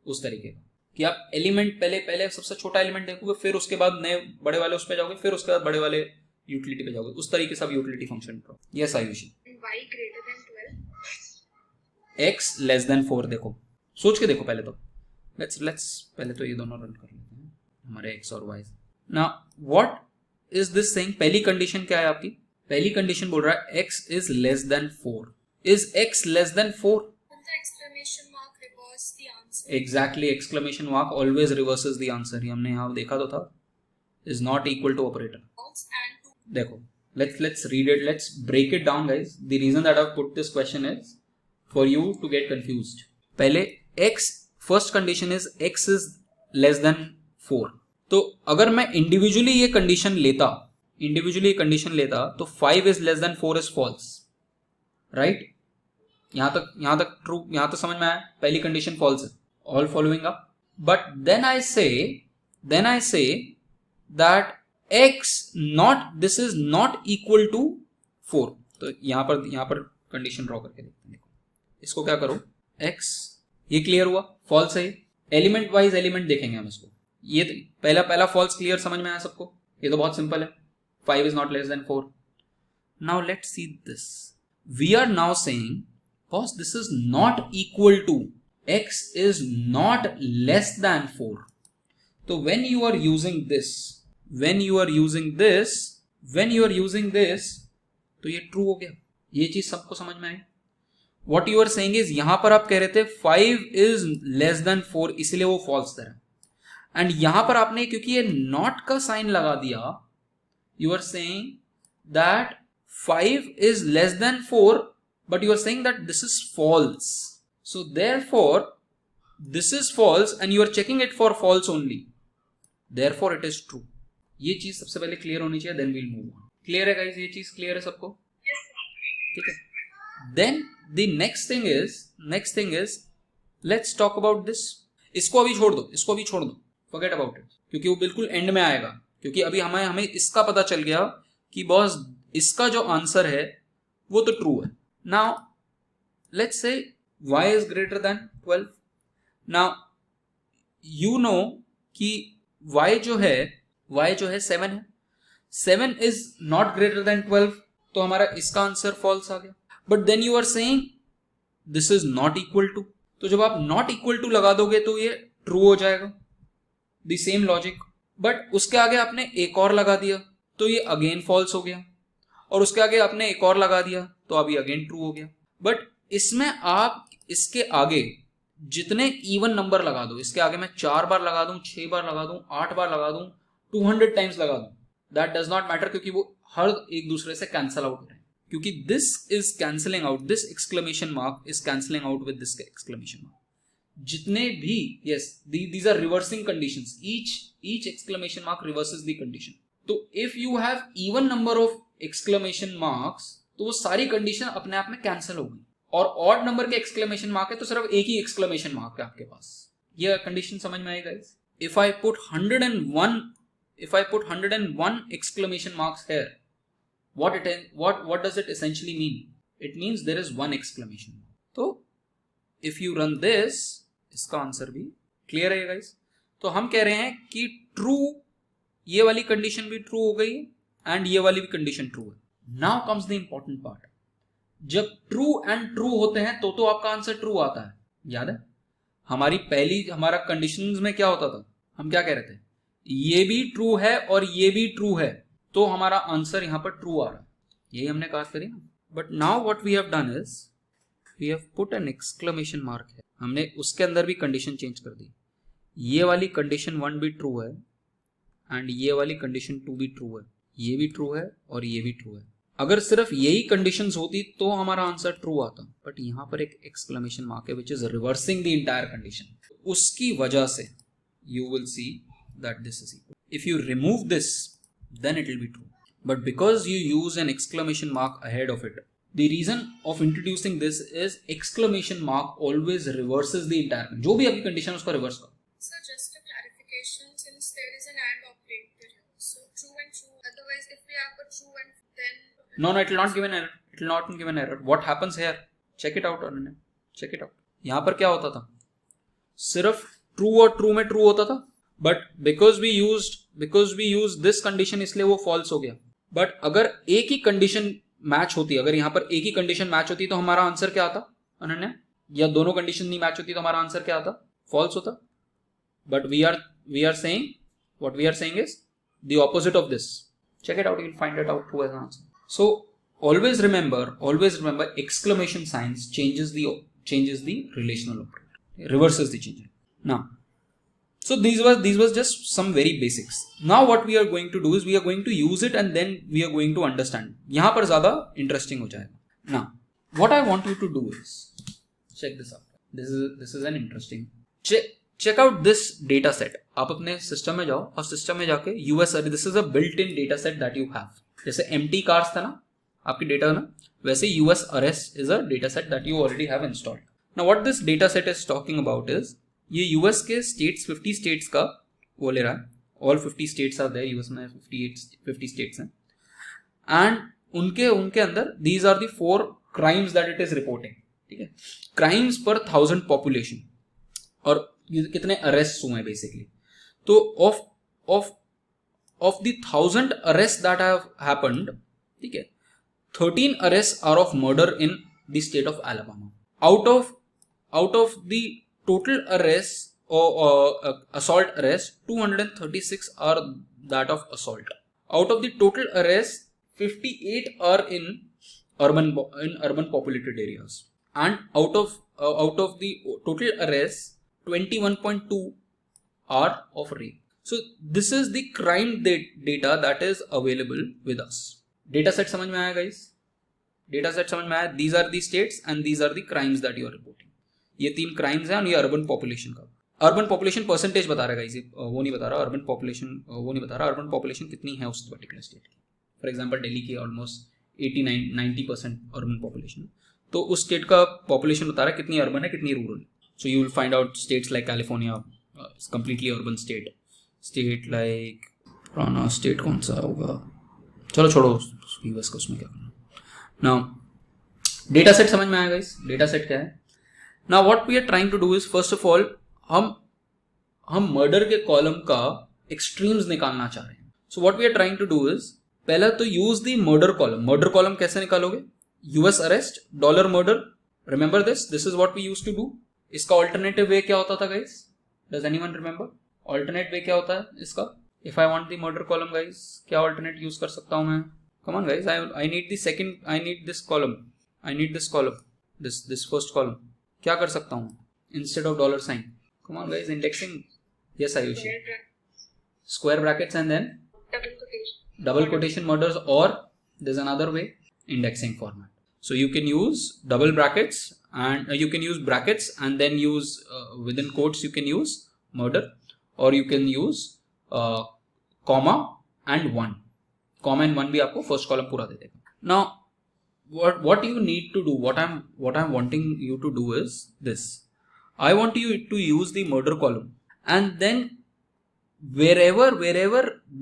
उस तरीके का कि आप एलिमेंट पहले सबसे छोटा एलिमेंट देखोगे, फिर उसके बाद नए बड़े वाले उस पे जाओगे, फिर उसके बाद बड़े वाले यूटिलिटी पे जाओगे, उस तरीके से आप utility function draw. Yes Ayushi. Y greater than 12. x less than 4 देखो, सोच के देखो पहले तो। लेट्स पहले तो ये दोनों रन कर लेते हैं हमारे x और y। Now what is this saying? पहली कंडीशन क्या है आपकी? पहली कंडीशन बोल रहा है x is less than 4। Is x less than 4? When the exclamation mark reverses the answer. Exactly, exclamation mark always reverses the answer. ये हमने यहाँ देखा तो था। Is not equal to operator. False and true. देखो, let's read it. Let's break it down, guys. The reason that I've put this question is for you to get confused. पहले x first condition is x is less than 4. तो अगर मैं individually ये condition लेता तो 5 is less than 4 is false. Right? यहां तक true, यहां तक समझ में आया? पहली कंडीशन फॉल्स है, all following up. But then I say that x not, this is not equal to 4। तो यहां पर कंडीशन ड्रॉ करके देखते हैं। देखो इसको क्या करो, x ये क्लियर हुआ, फॉल्स है। एलिमेंट वाइज एलिमेंट देखेंगे हम इसको। ये पहला फॉल्स क्लियर समझ में आया सबको? ये तो बहुत सिंपल है, 5 is not less than 4। Now let's see this. We are now saying, boss, this is not equal to, x is not less than 4. तो when you are using this तो ये ट्रू हो गया। ये चीज सबको समझ में आई। What you are saying is, यहां पर आप कह रहे थे 5 इज लेस देन 4, इसलिए वो फॉल्स था। एंड यहां पर आपने क्योंकि ये नॉट का साइन लगा दिया, you are saying that 5 is less than 4, but you are saying that this is false. So therefore, this is false and you are checking it for false only. Therefore, it is true. ये चीज सबसे पहले clear होनी चाहिए, then we'll move on. Clear है guys? ये चीज clear है सबको? ठीक है। Then the next thing is, let's talk about this. इसको अभी छोड़ दो, forget about it, क्योंकि वो बिल्कुल एंड में आएगा। क्योंकि अभी हमें इसका पता चल गया कि बॉस इसका जो आंसर है वो तो ट्रू है। Now let's say y is greater then 12। Now you know कि y जो है 7 है। 7 इज नॉट ग्रेटर देन 12, तो हमारा इसका आंसर फॉल्स आ गया। But then you are saying this is not equal to, तो जब आप नॉट इक्वल टू लगा दोगे तो ये ट्रू हो जाएगा, द सेम लॉजिक। बट उसके आगे आपने एक और लगा दिया तो ये अगेन फॉल्स हो गया, और उसके आगे आपने एक और लगा दिया तो अभी अगेन ट्रू हो गया। बट इसमें आप इसके आगे जितने इवन नंबर लगा दो, इसके आगे मैं 4 बार लगा दूं, 6 बार लगा दूं, 8 बार लगा दूं, 200 टाइम्स लगा दूं, दैट डज नॉट मैटर, क्योंकि वो हर एक दूसरे से कैंसल आउट हो रहे हैं। क्योंकि this is cancelling out, this exclamation mark is cancelling out with this exclamation mark. जितने भी, yes, these are reversing conditions, each exclamation mark reverses the condition. तो if you have even number of exclamation marks तो वो सारी condition अपने आप में cancel हो गई, और ऑड नंबर के एक्सक्लेमेशन मार्क है तो सिर्फ एक ही एक्सक्लेमेशन मार्क है आपके पास। ये कंडीशन समझ में आई guys? If I put 101 exclamation marks here, what does it essentially mean? It means there is one exclamation mark. तो if you run this, इसका आंसर भी क्लियर है गाइस? तो हम कह रहे हैं कि ट्रू, ये वाली कंडीशन भी ट्रू हो गई एंड ये वाली भी कंडीशन ट्रू है। Now comes the important part. जब ट्रू एंड ट्रू होते हैं तो आपका आंसर ट्रू आता है। याद है हमारा कंडीशंस में क्या होता था? हम क्या कह रहे थे? ये भी ट्रू है और ये भी ट्रू है, तो हमारा आंसर यहां पर ट्रू आ रहा है। यही हमने कहा करी ना। But now what we have done is we have put an exclamation mark है। हमने उसके अंदर भी कंडीशन चेंज कर दी। ये वाली कंडीशन 1 भी ट्रू है एंड ये वाली कंडीशन 2 भी ट्रू है, ये भी ट्रू है और ये भी ट्रू है। अगर सिर्फ यही कंडीशंस होती तो हमारा आंसर ट्रू आता, बट यहां पर एक एक्सक्लेमेशन मार्क है which is reversing the entire condition. उसकी वजह से you will see that this is equal. If you remove this then it will be true, but because you use an exclamation mark ahead of it, the reason of introducing this is exclamation mark always reverses the entire, जो भी आपकी condition उसको reverse करो। So just a clarification, since there is an AND operator here, so true and true. Otherwise, if we have a true and then No, it will not give an error. It will not give an error. What happens here? Check it out, Ananya. Check it out. यहाँ पर क्या होता था? सिर्फ true और true में true होता था, but because we used this condition इसलिए वो false हो गया। But अगर एक ही condition मैच होती, अगर यहाँ पर एक ही condition मैच होती तो हमारा आंसर क्या आता अनन्या? या दोनों condition नहीं मैच होती तो हमारा आंसर क्या आता? False होता। But we are saying, what we are saying is the opposite of this. Check it out. You will find it out true as an answer. So always remember exclamation signs changes the relational operator, reverses the change. Now, so these was just some very basics. Now what we are going to do is we are going to use it and then we are going to understand. यहाँ पर ज़्यादा interesting हो जाएगा। Now what I want you to do is check this out. This is an interesting. Check out this data set. आप अपने system में जाओ और सिस्टम में जाके US array, this is a built-in data set that you have. जैसे empty cars था ना आपकी डेटा ना, वैसे US arrays is a data set that you already have installed. Now what this data set is talking about is ये US के states 50 states का वो ले रहा है। All 50 states are there, US में 50 states हैं, and उनके अंदर these are the 4 crimes that it is reporting। ठीक है, crimes per 1000 population और कितने अरेस्ट हुए बेसिकली। तो of the 1000 arrests that have happened, ठीक है, 13 arrests are of murder in the state of Alabama. Out of the total arrests assault arrests, 236 are that of assault. Out of the total arrests, 58 are in urban populated areas, and out of the total arrests, 21.2 are of rape. So this is the crime data that is available with us. Data set समझ में आया guys? Data set समझ में आया? These are the states and these are the crimes that you are reporting. ये 3 crimes हैं और ये अर्बन पॉपुलेशन का. अर्बन पॉपुलेशन परसेंटेज बता रहा है गाइस, वो नहीं बता रहा अर्बन पॉपुलेशन, वो नहीं बता रहा अर्बन पॉपुलेशन कितनी है उस पर्टिकुलर स्टेट की. फॉर एग्जांपल दिल्ली की ऑलमोस्ट 89-90% अर्बन पॉपुलेशन, तो उस स्टेट का पॉपुलेशन बता रहा है कितनी अर्बन है कितनी rural. So you will find out states like California completely urban state. State like पुराना स्टेट कौन सा होगा, चलो छोड़ो यूएस का, उसमें क्या करना. नाउ डेटा सेट समझ में आया गाइस? डेटा सेट क्या है? Now what we are trying to do is, first of all हम मर्डर के कॉलम का एक्सट्रीम्स निकालना चाह रहे हैं. So what we are trying to do is, पहला तो use the murder column. Murder column कैसे निकालोगे? US arrest, dollar murder, remember this is what we used to do. इसका ऑल्टरनेटिव वे क्या होता था guys? Does anyone remember? Alternate way क्या होता है इसका? If I want the murder column guys, क्या ऑल्टरनेट यूज कर सकता हूं मैं? Come on guys, I need the second, I need this column, I need this column, this first column. क्या कर सकता हूं instead of dollar sign? Come on guys, indexing. Yes Ayushi. Square brackets and then double quotation murders, or there's another way, indexing format. So you can use double brackets and you can use brackets and then use within quotes you can use murder, or you can use comma and 1. Comma and 1 भी आपको first column पूरा दे देगा. Now what you need to do, what I'm wanting you to do is this. I want you to use the murder column, and then wherever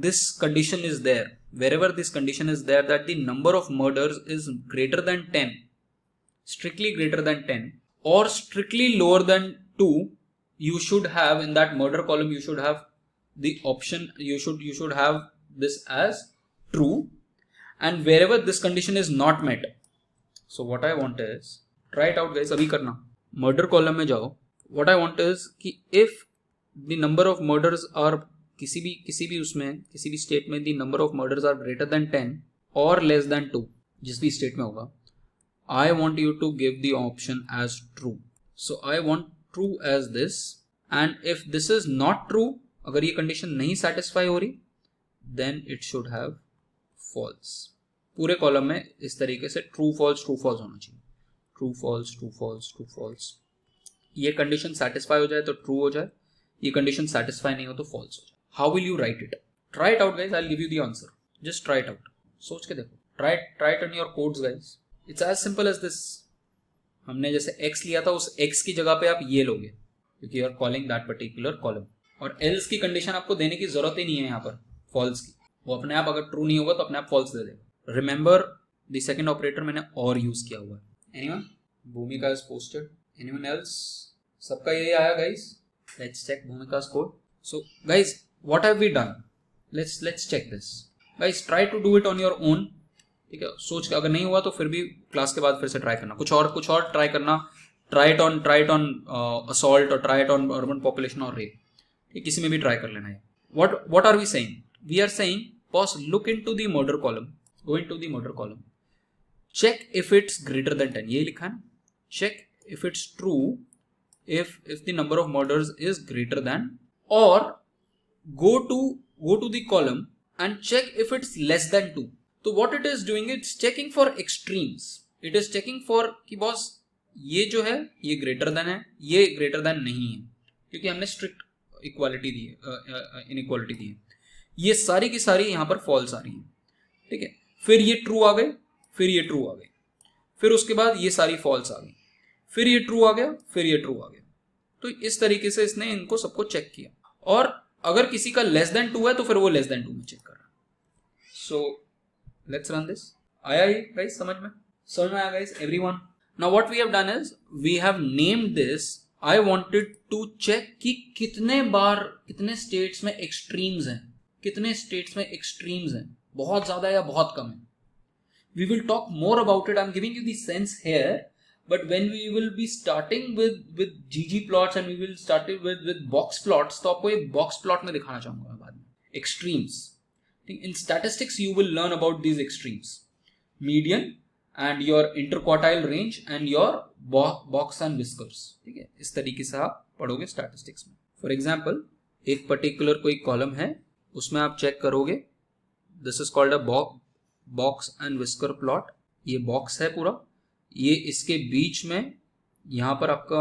this condition is there, that the number of murders is greater than 10, strictly greater than 10 or strictly lower than 2, you should have in that murder column, you should have the option, you should have this as true. And wherever this condition is not met, so what I want is, try it out guys, abhi karna, murder column mein jao. What I want is कि if the number of murders are किसी भी उसमें किसी भी state में the number of murders are greater than 10 or less than 2, जिस भी state में होगा, I want you to give the option as true. So I want true as this, and if this is not true, अगर ये condition नहीं satisfy हो रही, then it should have false. पूरे कॉलम में इस तरीके से true false होना चाहिए. True false. ये कंडीशन सेटिस्फाई हो जाए तो ट्रू हो जाए, ये कंडीशन सेटिस्फाई नहीं हो तो फॉल्स हो जाए. How will you write it? Try it out guys, I will give you the answer. Just try it out, सोच के देखो. Try it on your codes guys. It's as simple as this. हमने जैसे x लिया था, उस x की जगह पे आप ये लोगे क्योंकि you are calling that particular column. और एल्स की कंडीशन आपको देने की जरूरत ही नहीं है यहाँ पर, फॉल्स की. वो अपने आप अगर ट्रू नहीं होगा तो अपने आप फॉल्स दे देगा. रिमेंबर द सेकंड ऑपरेटर मैंने और यूज किया हुआ है. एनीवन? भूमिका इज पोस्टेड. Anyone else? सबका यही आया गाइस? लेट्स चेक भूमिका's code. So guys, what have we done? Let's check this. Guys, try to do it on your own. ठीक है, सोच के, अगर नहीं हुआ तो फिर भी क्लास के बाद फिर से ट्राई करना, कुछ और ट्राई करना. ट्राई इट ऑन असॉल्ट और try it on urban population और रेप. ठीक, किसी में भी ट्राई कर लेना है. What are we saying? We are saying, boss, look into the murder column. Go into the murder column. Check if it's greater than 10. यही लिखा है ना? Check if it's true. If the number of murders is greater than, or go to the column and check if it's less than 2. So what it is doing, it's checking for extremes. It is checking for कि boss ये जो है ये greater than है, ये greater than नहीं है, क्योंकि हमने strict equality दी है, inequality दी है. ये सारी की सारी यहाँ पर false आ रही है. ठीक है, फिर ये true आ गए, फिर ये true आ गए, फिर उसके बाद ये सारी false आ गई, फिर ये ट्रू आ गया, फिर ये ट्रू आ गया. तो इस तरीके से इसने इनको सबको चेक किया. और अगर किसी का लेस देन 2 है तो फिर वो लेस देन 2 में चेक कर रहा है. So let's run this. आया ये गाइस? समझ में आया guys? Everyone? Now what we have done is we have named this. I wanted to check कि कितने स्टेट्स में एक्सट्रीम्स हैं, कितने स्टेट्स में एक्सट्रीम्स हैं, बहुत ज्यादा या बहुत कम है. We will talk more about it. I am giving you the sense here. but when we will be starting with ggplots and we will start it with box plots, तो आपको एक box plot में दिखाना चाहूंगा मैं बाद में. Extremes. In statistics you will learn about these extremes, median and your interquartile range and your box and whiskers. ठीक है, इस तरीके से आप पढ़ोगे statistics में. For example, एक particular कोई कॉलम है, उसमें आप चेक करोगे, this is called a box and whisker plot. ये बॉक्स है पूरा, ये इसके बीच में यहाँ पर आपका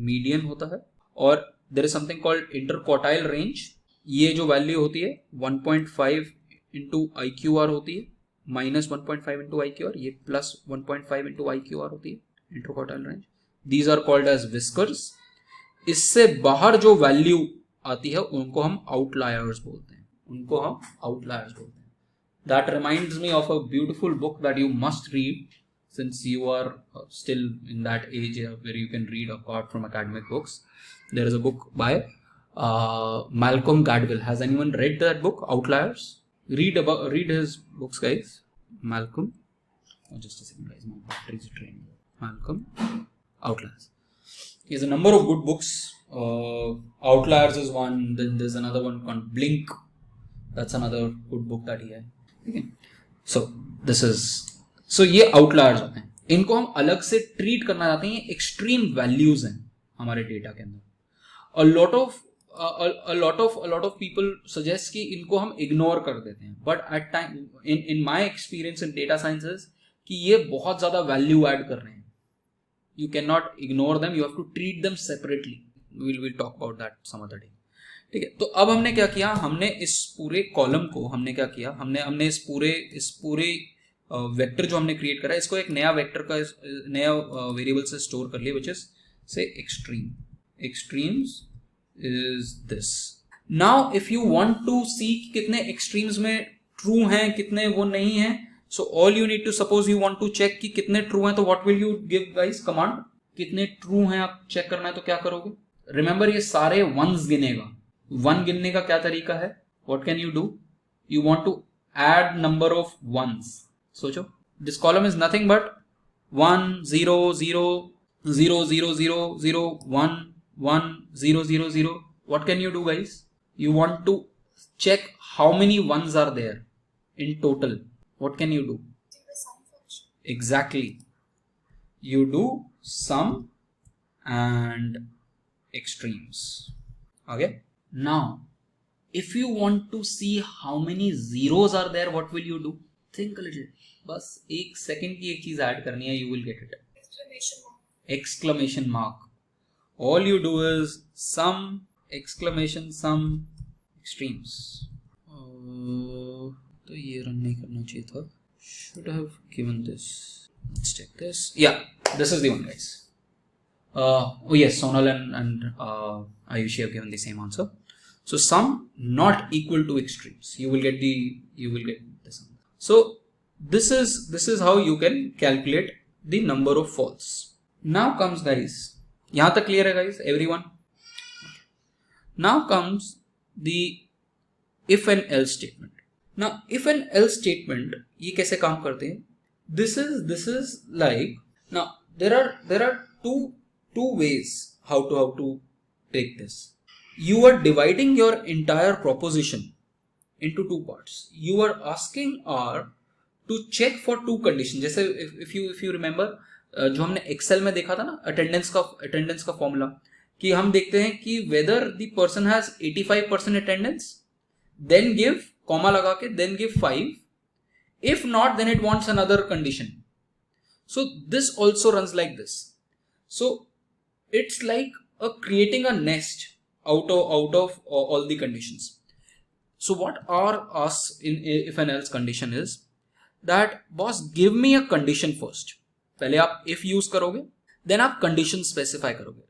मीडियन होता है और there is something called interquartile range. ये जो वैल्यू होती है 1.5 इंटू IQR होती है, माइनस 1.5 इंटू IQR, ये प्लस 1.5 इंटू IQR होती है interquartile range. These are called as whiskers. इससे बाहर जो वैल्यू आती है उनको हम आउटलायर्स बोलते हैं, उनको हम आउटलायर्स बोलते हैं. That reminds me of a beautiful book that you must read since you are still in that age where you can read apart from academic books. There is a book by Malcolm Gladwell. Has anyone read that book, Outliers? Read his books, guys. Malcolm. Oh, just a second, guys. My battery is draining. Malcolm Outliers. He has a number of good books. Outliers is one. Then there's another one called Blink. That's another good book that he had. ठीक है. सो ये outliers होते हैं, इनको हम अलग से treat करना चाहते हैं. एक्सट्रीम वैल्यूज हैं हमारे डेटा के अंदर. A lot of people suggest कि इनको हम इग्नोर कर देते हैं, but at time in my experience in data sciences कि ये बहुत ज्यादा वैल्यू ऐड कर रहे हैं. You can not ignore them, you have to treat them separately. Will talk about that some other day. ठीक है, तो अब हमने क्या किया, हमने इस पूरे कॉलम को हमने क्या किया, हमने इस पूरे वेक्टर जो हमने क्रिएट करा है, इसको एक नया वेक्टर का नया वेरिएबल से स्टोर कर लिया, विच इज से extreme. Extremes is this. Now if you want to see कितने एक्सट्रीम्स में ट्रू हैं, कितने वो नहीं हैं, so all you need to, suppose you want to check कि कितने ट्रू हैं, तो what will you give guys command. कितने ट्रू हैं आप चेक करना है तो क्या करोगे. रिमेंबर ये सारे वंस गिनेगा. वन गिनने का क्या तरीका है, what can you do, you want to add number of ones. सोचो, this column is nothing but 1 0 0 0 0 0 0 1 1 0 0 0. what can you do guys, you want to check how many ones are there in total. what can you do, exactly, you do sum and extremes. okay, now if you want to see how many zeros are there, what will you do, think a little. बस एक second की एक चीज add करनी है, you will get it. exclamation mark. all you do is sum exclamation sum extremes. तो ये run नहीं करना चाहिए था, should have given this. let's check this. yeah, this is the one guys. oh yes, Sonal and Ayushi have given the same answer. So sum not equal to extremes. You will get this. So this is how you can calculate the number of false. Now comes guys, yahan tak clear hai guys, everyone? Now comes the if and else statement. Now if and else statement ये कैसे काम करते हैं? This is like, now there are two ways how to take this. You are dividing your entire proposition into two parts. You are asking R to check for two conditions. जैसे if you remember जो हमने Excel में देखा था ना, attendance का formula, कि हम देखते हैं कि whether the person has 85% attendance, then give comma लगा के then give 5. if not, then it wants another condition. So this also runs like this. So it's like creating a nest out of all the conditions. So what R asks in if and else condition is that, boss, give me a condition first. पहले आप if use करोगे, then आप condition specify करोगे.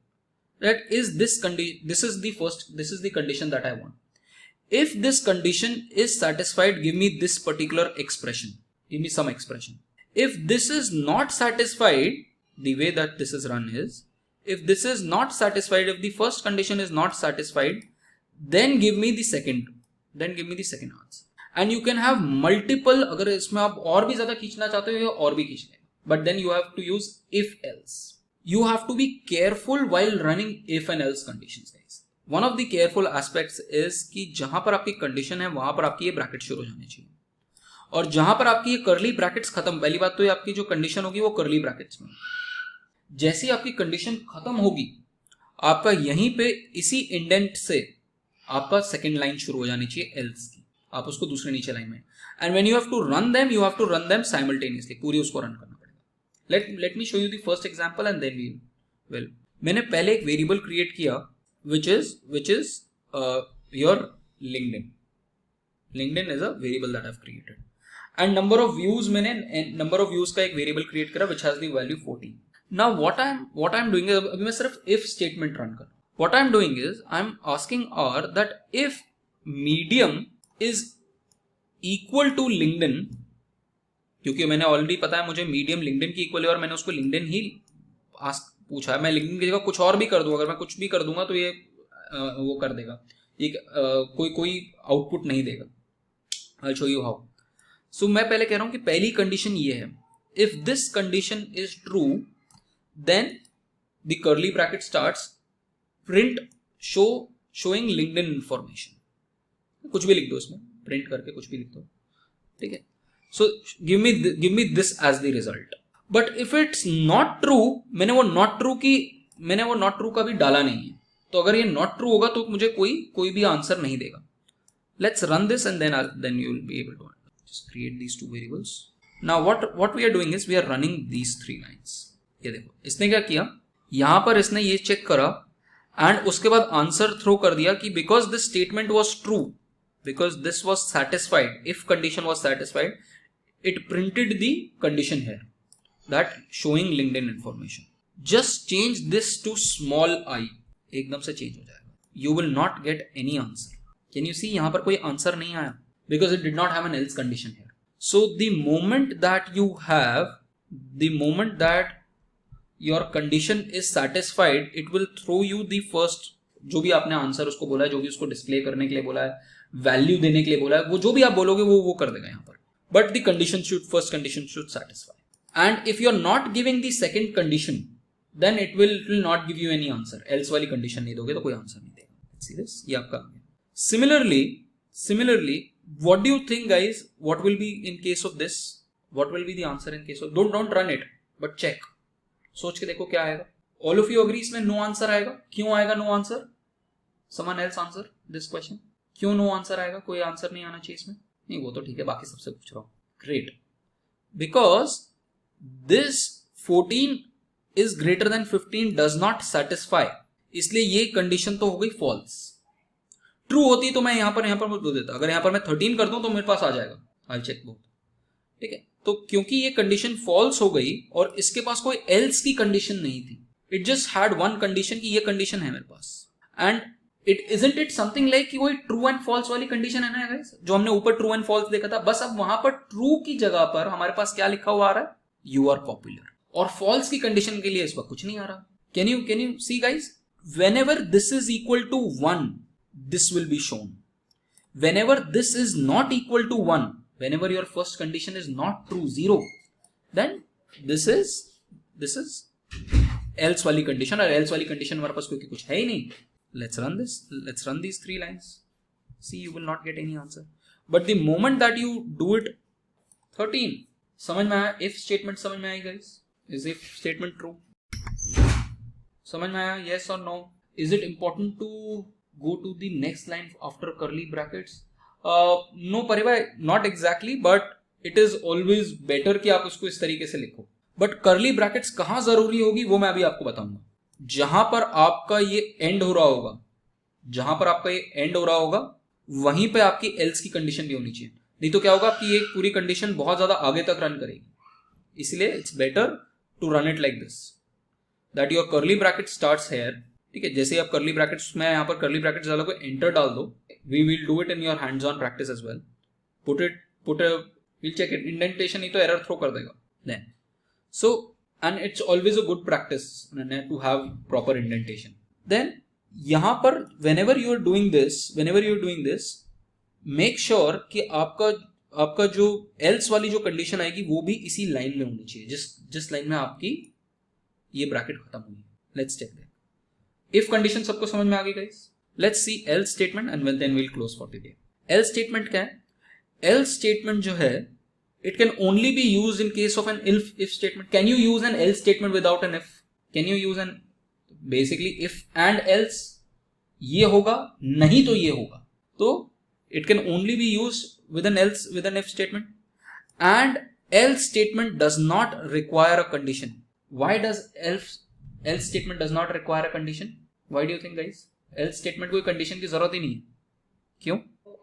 That is this condition. This is the condition that I want. If this condition is satisfied, give me this particular expression. Give me some expression. If this is not satisfied, the way that this is run is, if this is not satisfied, if the first condition is not satisfied, then give me the second. Then give me the second answer. And you can have multiple. अगर इसमें आप और भी ज़्यादा खींचना चाहते हो, और भी खींच लें. But then you have to use if else. you have to be careful while running if and else conditions guys. One of the careful aspects is कि जहां पर आपकी कंडीशन है वहां पर आपकी ये ब्रैकेट शुरू हो जाने चाहिए, और जहां पर आपकी ये कर्ली ब्रैकेट्स खत्म, पहली बात तो ये आपकी जो कंडीशन होगी वो कर्ली ब्रैकेट्स में, जैसे आपकी कंडीशन खत्म होगी आपका यहीं पे इसी इंडेंट से आपका सेकेंड लाइन शुरू हो जानी चाहिए एल्स की, आप उसको दूसरे नीचे लाइन में, and when you have to run them, you have to run them simultaneously, पूरी उसको रन करना पड़ेगा. Let me show you the first example and then we will. मैंने पहले एक वेरिएबल क्रिएट किया which is your LinkedIn is a variable that I've created, and number of views का एक वेरिएबल क्रिएट करा which has the value 14. now what I'm doing is, अभी मैं सिर्फ if स्टेटमेंट रन कर, what I'm doing is I'm asking R that if medium is equal to LinkedIn, क्योंकि मैंने already पता है मुझे मीडियम LinkedIn की इक्वल है और मैंने उसको LinkedIn ही पूछा है, मैं LinkedIn की जगह कुछ और भी कर दूं, अगर मैं कुछ भी कर दूंगा तो ये वो कर देगा, एक कोई आउटपुट नहीं देगा. I'll show you how. So मैं पहले कह रहा हूं कि पहली कंडीशन ये है, if this condition is true then the curly bracket starts print showing LinkedIn information. कुछ भी लिख दो इसमें, प्रिंट करके कुछ भी लिख दो, ठीक है. So give me this as the result. But if it's not true, मैंने वो नॉट ट्रू का भी डाला नहीं है, तो अगर ये नॉट ट्रू होगा तो मुझे कोई भी आंसर नहीं देगा. Let's run this and then you will be able to just create these two variables. Now what we are doing is we are running these 3 lines. ये देखो इसने क्या किया, यहां पर इसने ये चेक करा एंड उसके बाद आंसर थ्रो कर दिया कि because this statement was true, because this was satisfied, if condition was satisfied, it printed the condition here that showing LinkedIn information. Just change this to small I, एकदम से change हो जाएगा. You will not get any answer. Can you see यहाँ पर कोई answer नहीं आया because it did not have an else condition here. So the moment that your condition is satisfied, it will throw you the first, जो भी आपने answer उसको बोला है, जो भी उसको डिस्प्ले करने के लिए बोला है, वैल्यू देने के लिए बोला है, वो जो भी आप बोलोगे वो कर देगा यहाँ पर. But the first condition should satisfy. And if you are not giving the second condition, then it will not give you any answer. Else वाली condition नहीं दोगे तो कोई आंसर नहीं देगा. See this? ये आपका आ गया. Similarly, what do you think, guys? What will be in case of this? What will be the answer in case of? Don't run it, but check. सोच के देखो क्या आएगा. All of you agree इसमें no answer आएगा. क्यों आएगा no answer? Someone else answer this question. क्यों no answer आएगा? कोई आंसर नहीं आना चाहिए इसमें. नहीं, वो तो ठीक है, बाकी सबसे पूछ रहा हूँ. Great. Because this 14 is greater than 15 does not satisfy, इसलिए ये कंडीशन तो हो गई फॉल्स. ट्रू होती तो मैं यहां पर बोल देता, अगर यहां पर मैं 13 कर दूं तो मेरे पास आ जाएगा, आई चेक बोथ, ठीक है. तो क्योंकि ये कंडीशन फॉल्स हो गई और इसके पास कोई एल्स की कंडीशन नहीं थी, it just had one condition कि ये कंडीशन है मेरे पास, एंड इट समथिंग लाइक कि वही ट्रू एंड फॉल्स वाली कंडीशन है ना गाइस, जो हमने ऊपर ट्रू एंड फॉल्स देखा था. बस अब वहां पर ट्रू की जगह पर हमारे पास क्या लिखा हुआ आ रहा है, यू आर पॉपुलर, और फॉल्स की कंडीशन के लिए इस वक्त कुछ नहीं आ रहा. Can you see guys, whenever this is equal to 1, this will be shown. Whenever this is not equal to 1, whenever your first condition is not true, 0, then this is else वाली condition, और else वाली condition हमारे पास क्योंकि कुछ है ही नहीं. Let's run this. Let's run these 3 lines. See, you will not get any answer. But the moment that you do it, 13, समझ में आया? If statement समझ में आई guys? Is if statement true? समझ में आया? Yes or no? Is it important to go to the next line after curly brackets? No परिभाई, not exactly, but it is always better कि आप उसको इस तरीके से लिखो. But curly brackets कहाँ जरूरी होगी वो मैं अभी आपको बताऊंगा. जहां पर आपका ये एंड हो रहा होगा, वहीं पे आपकी एल्स की कंडीशन भी होनी चाहिए. नहीं तो क्या होगा, आपकी ये पूरी कंडीशन बहुत ज्यादा आगे तक रन करेगी. इसलिए it's better to run it like this, that your curly bracket starts here. ठीक है, जैसे आप कर्ली ब्रैकेट्स, मैं यहाँ पर कर्ली ब्रैकेट्स डालो को एंटर डाल दो. We will do it in your hands on practice as well. Will check it, indentation नहीं तो एरर थ्रो कर देगा. Then so and it's always a good practice to have proper indentation. Then यहाँ पर whenever you are doing this, make sure कि आपका जो else वाली जो condition आएगी वो भी इसी लाइन में होनी चाहिए, जिस लाइन में आपकी ये ब्रैकेट खत्म हुई है. Let's check that. If condition सबको समझ में आ गई guys. Let's see else statement and then we'll close for today. Else statement क्या है? एल्स स्टेटमेंट जो है it can only be used in case of an if statement. Can you use an else statement without an if? Can you use an basically if and else? ये होगा नहीं तो ये होगा. तो it can only be used with an else with an if statement. And else statement does not require a condition. Why does else statement does not require a condition? Why do you think guys? Else statement कोई condition की जरूरत ही नहीं है. क्यों?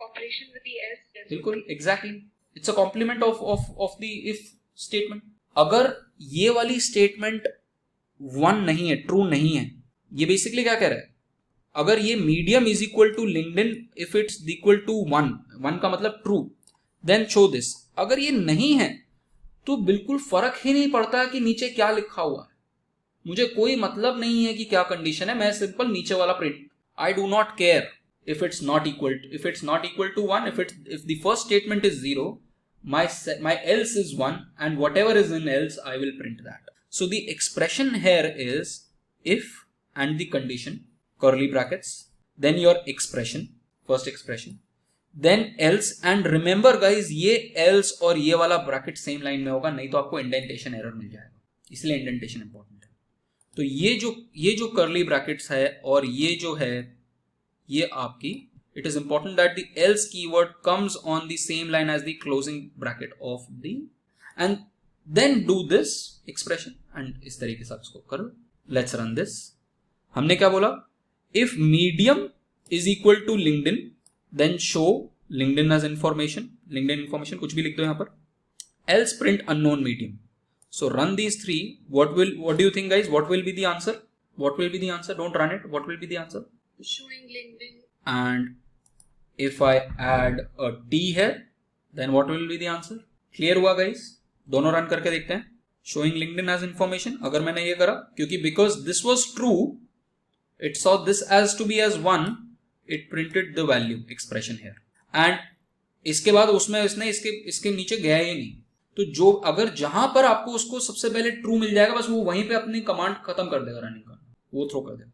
Operation with the else. बिल्कुल exactly. It's a complement of the if statement. अगर ये वाली स्टेटमेंट 1 नहीं है, ट्रू नहीं है, ये बेसिकली क्या कह रहा है? अगर ये medium is equal to LinkedIn if it's equal to 1 का मतलब ट्रू, देन शो दिस. अगर ये नहीं है तो बिल्कुल फर्क ही नहीं पड़ता कि नीचे क्या लिखा हुआ है. मुझे कोई मतलब नहीं है कि क्या कंडीशन है, मैं सिंपल नीचे वाला print. I do not care if it's not equal to 1, if the first statement is 0, my else is 1, and whatever is in else I will print that. So the expression here is if and the condition, curly brackets, then your expression, first expression, then else. And remember guys, ये else और ये वाला bracket same line में होगा, नहीं तो आपको indentation error मिल जाएगा, इसलिए indentation important है. तो ये जो curly brackets है और ये जो है ये आपकी, it is important that the else keyword comes on the same line as the closing bracket of the, and then do this expression and इस तरीके से इसको करो. Let's run this. हमने क्या बोला? If medium is equal to LinkedIn, then show LinkedIn as information. LinkedIn information कुछ भी लिख दो यहाँ पर. Else print unknown medium. So run these three. What do you think guys? What will be the answer? What will be the answer? Don't run it. What will be the answer? Showing LinkedIn. And if I add a T here, then what will be the answer? Clear हुआ guys? दोनों run करके देखते हैं. Showing LinkedIn as information. अगर मैंने ये करा, क्योंकि because this was true, it saw this as to be as 1, it printed the value expression here. And इसके बाद उसमें इसने इसके नीचे गया ही नहीं. तो जो अगर जहां पर आपको उसको सबसे पहले ट्रू मिल जाएगा, बस वो वहीं पे अपनी कमांड खत्म कर देगा रनिंग का, वो थ्रो कर देगा.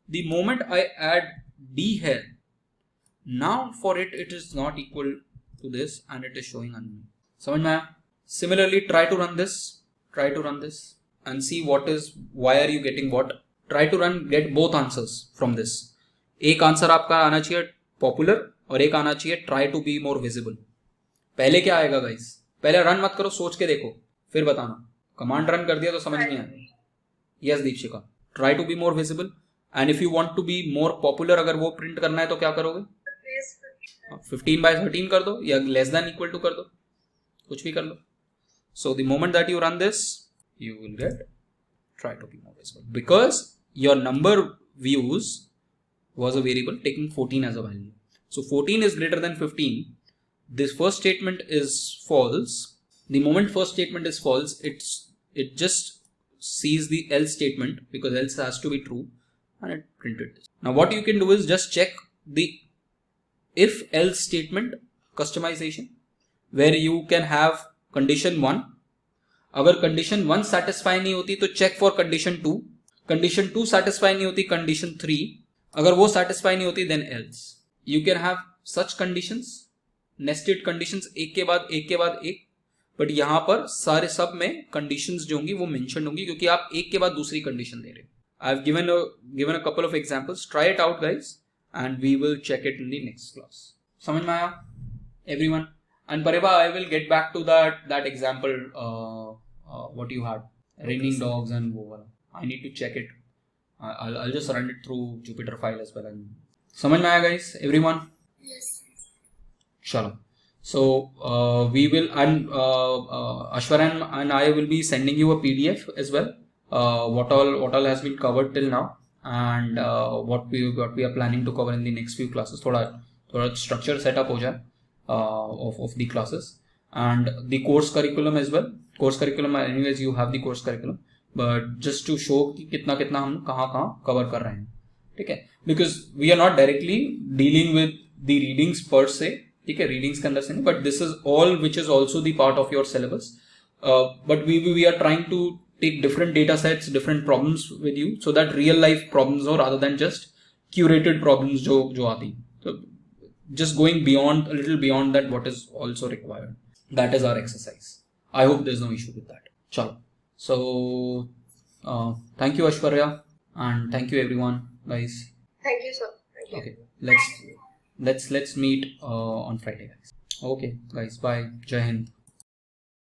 The moment I add D here, now for it is not equal to this and it is showing unknown. समझ में आया? Similarly, try to run this and see why are you getting what. Try to get both answers from this. एक answer आपका आना चाहिए popular और एक आना चाहिए try to be more visible. पहले क्या आएगा गाइस? पहले रन मत करो, सोच के देखो फिर बताना. कमांड रन कर दिया तो समझ नहीं आया. Yes Deepshika, try to be more visible. And if you want to be more popular, अगर वो प्रिंट करना है तो क्या करोगे? 15/13 कर दो या लेस देन इक्वल टू कर दो, कुछ भी कर लो. So the moment that you run this, you will get try to be more visible because your number views was a variable taking 14 as a value. So 14 is greater than 15. This first statement is false. The moment first statement is false, it just sees the else statement because else has to be true and it printed this. Now what you can do is just check the if else statement customization where you can have condition 1. अगर condition 1 satisfy नहीं होती तो check for condition 2. Condition 2 satisfy नहीं होती, condition 3. अगर वो satisfy नहीं होती then else. You can have such conditions, nested conditions, एक के बाद एक. बट यहां पर सारे सब में कंडीशंस जो होंगी वो मेंशन होंगी क्योंकि आप एक के बाद दूसरी कंडीशन दे रहे हो. I have given a couple of examples. Try it out guys and we will check it in the next class. समझ में आया everyone? And Pariba, I will get back to that example. What you had, raining dogs and वो. I need to check it. I'll just run it through Jupyter file as well. समझ में आया guys? Everyone? Yes. चलो. So we will and Ashwaran and I will be sending you a PDF as well. What all has been covered till now and what we are planning to cover in the next few classes. थोड़ा structure setup हो जाए. Of the classes and the course curriculum as well. Course curriculum, anyways you have the course curriculum, but just to show कि कितना हम कहाँ cover कर रहे हैं, ठीक है? Because we are not directly dealing with the readings per se, ठीक है? readings के अंदर से नहीं, but this is all which is also the part of your syllabus. But we are trying to take different data sets, different problems with you, so that real life problems हो rather than just curated problems जो आती. So just going beyond, a little beyond that, what is also required. That is our exercise. I hope there's no issue with that. Chalo. So thank you Ashwarya, and thank you everyone, guys. Thank you, sir. Thank you. Okay, let's meet on Friday, guys. Okay, guys, bye. Jai Hind.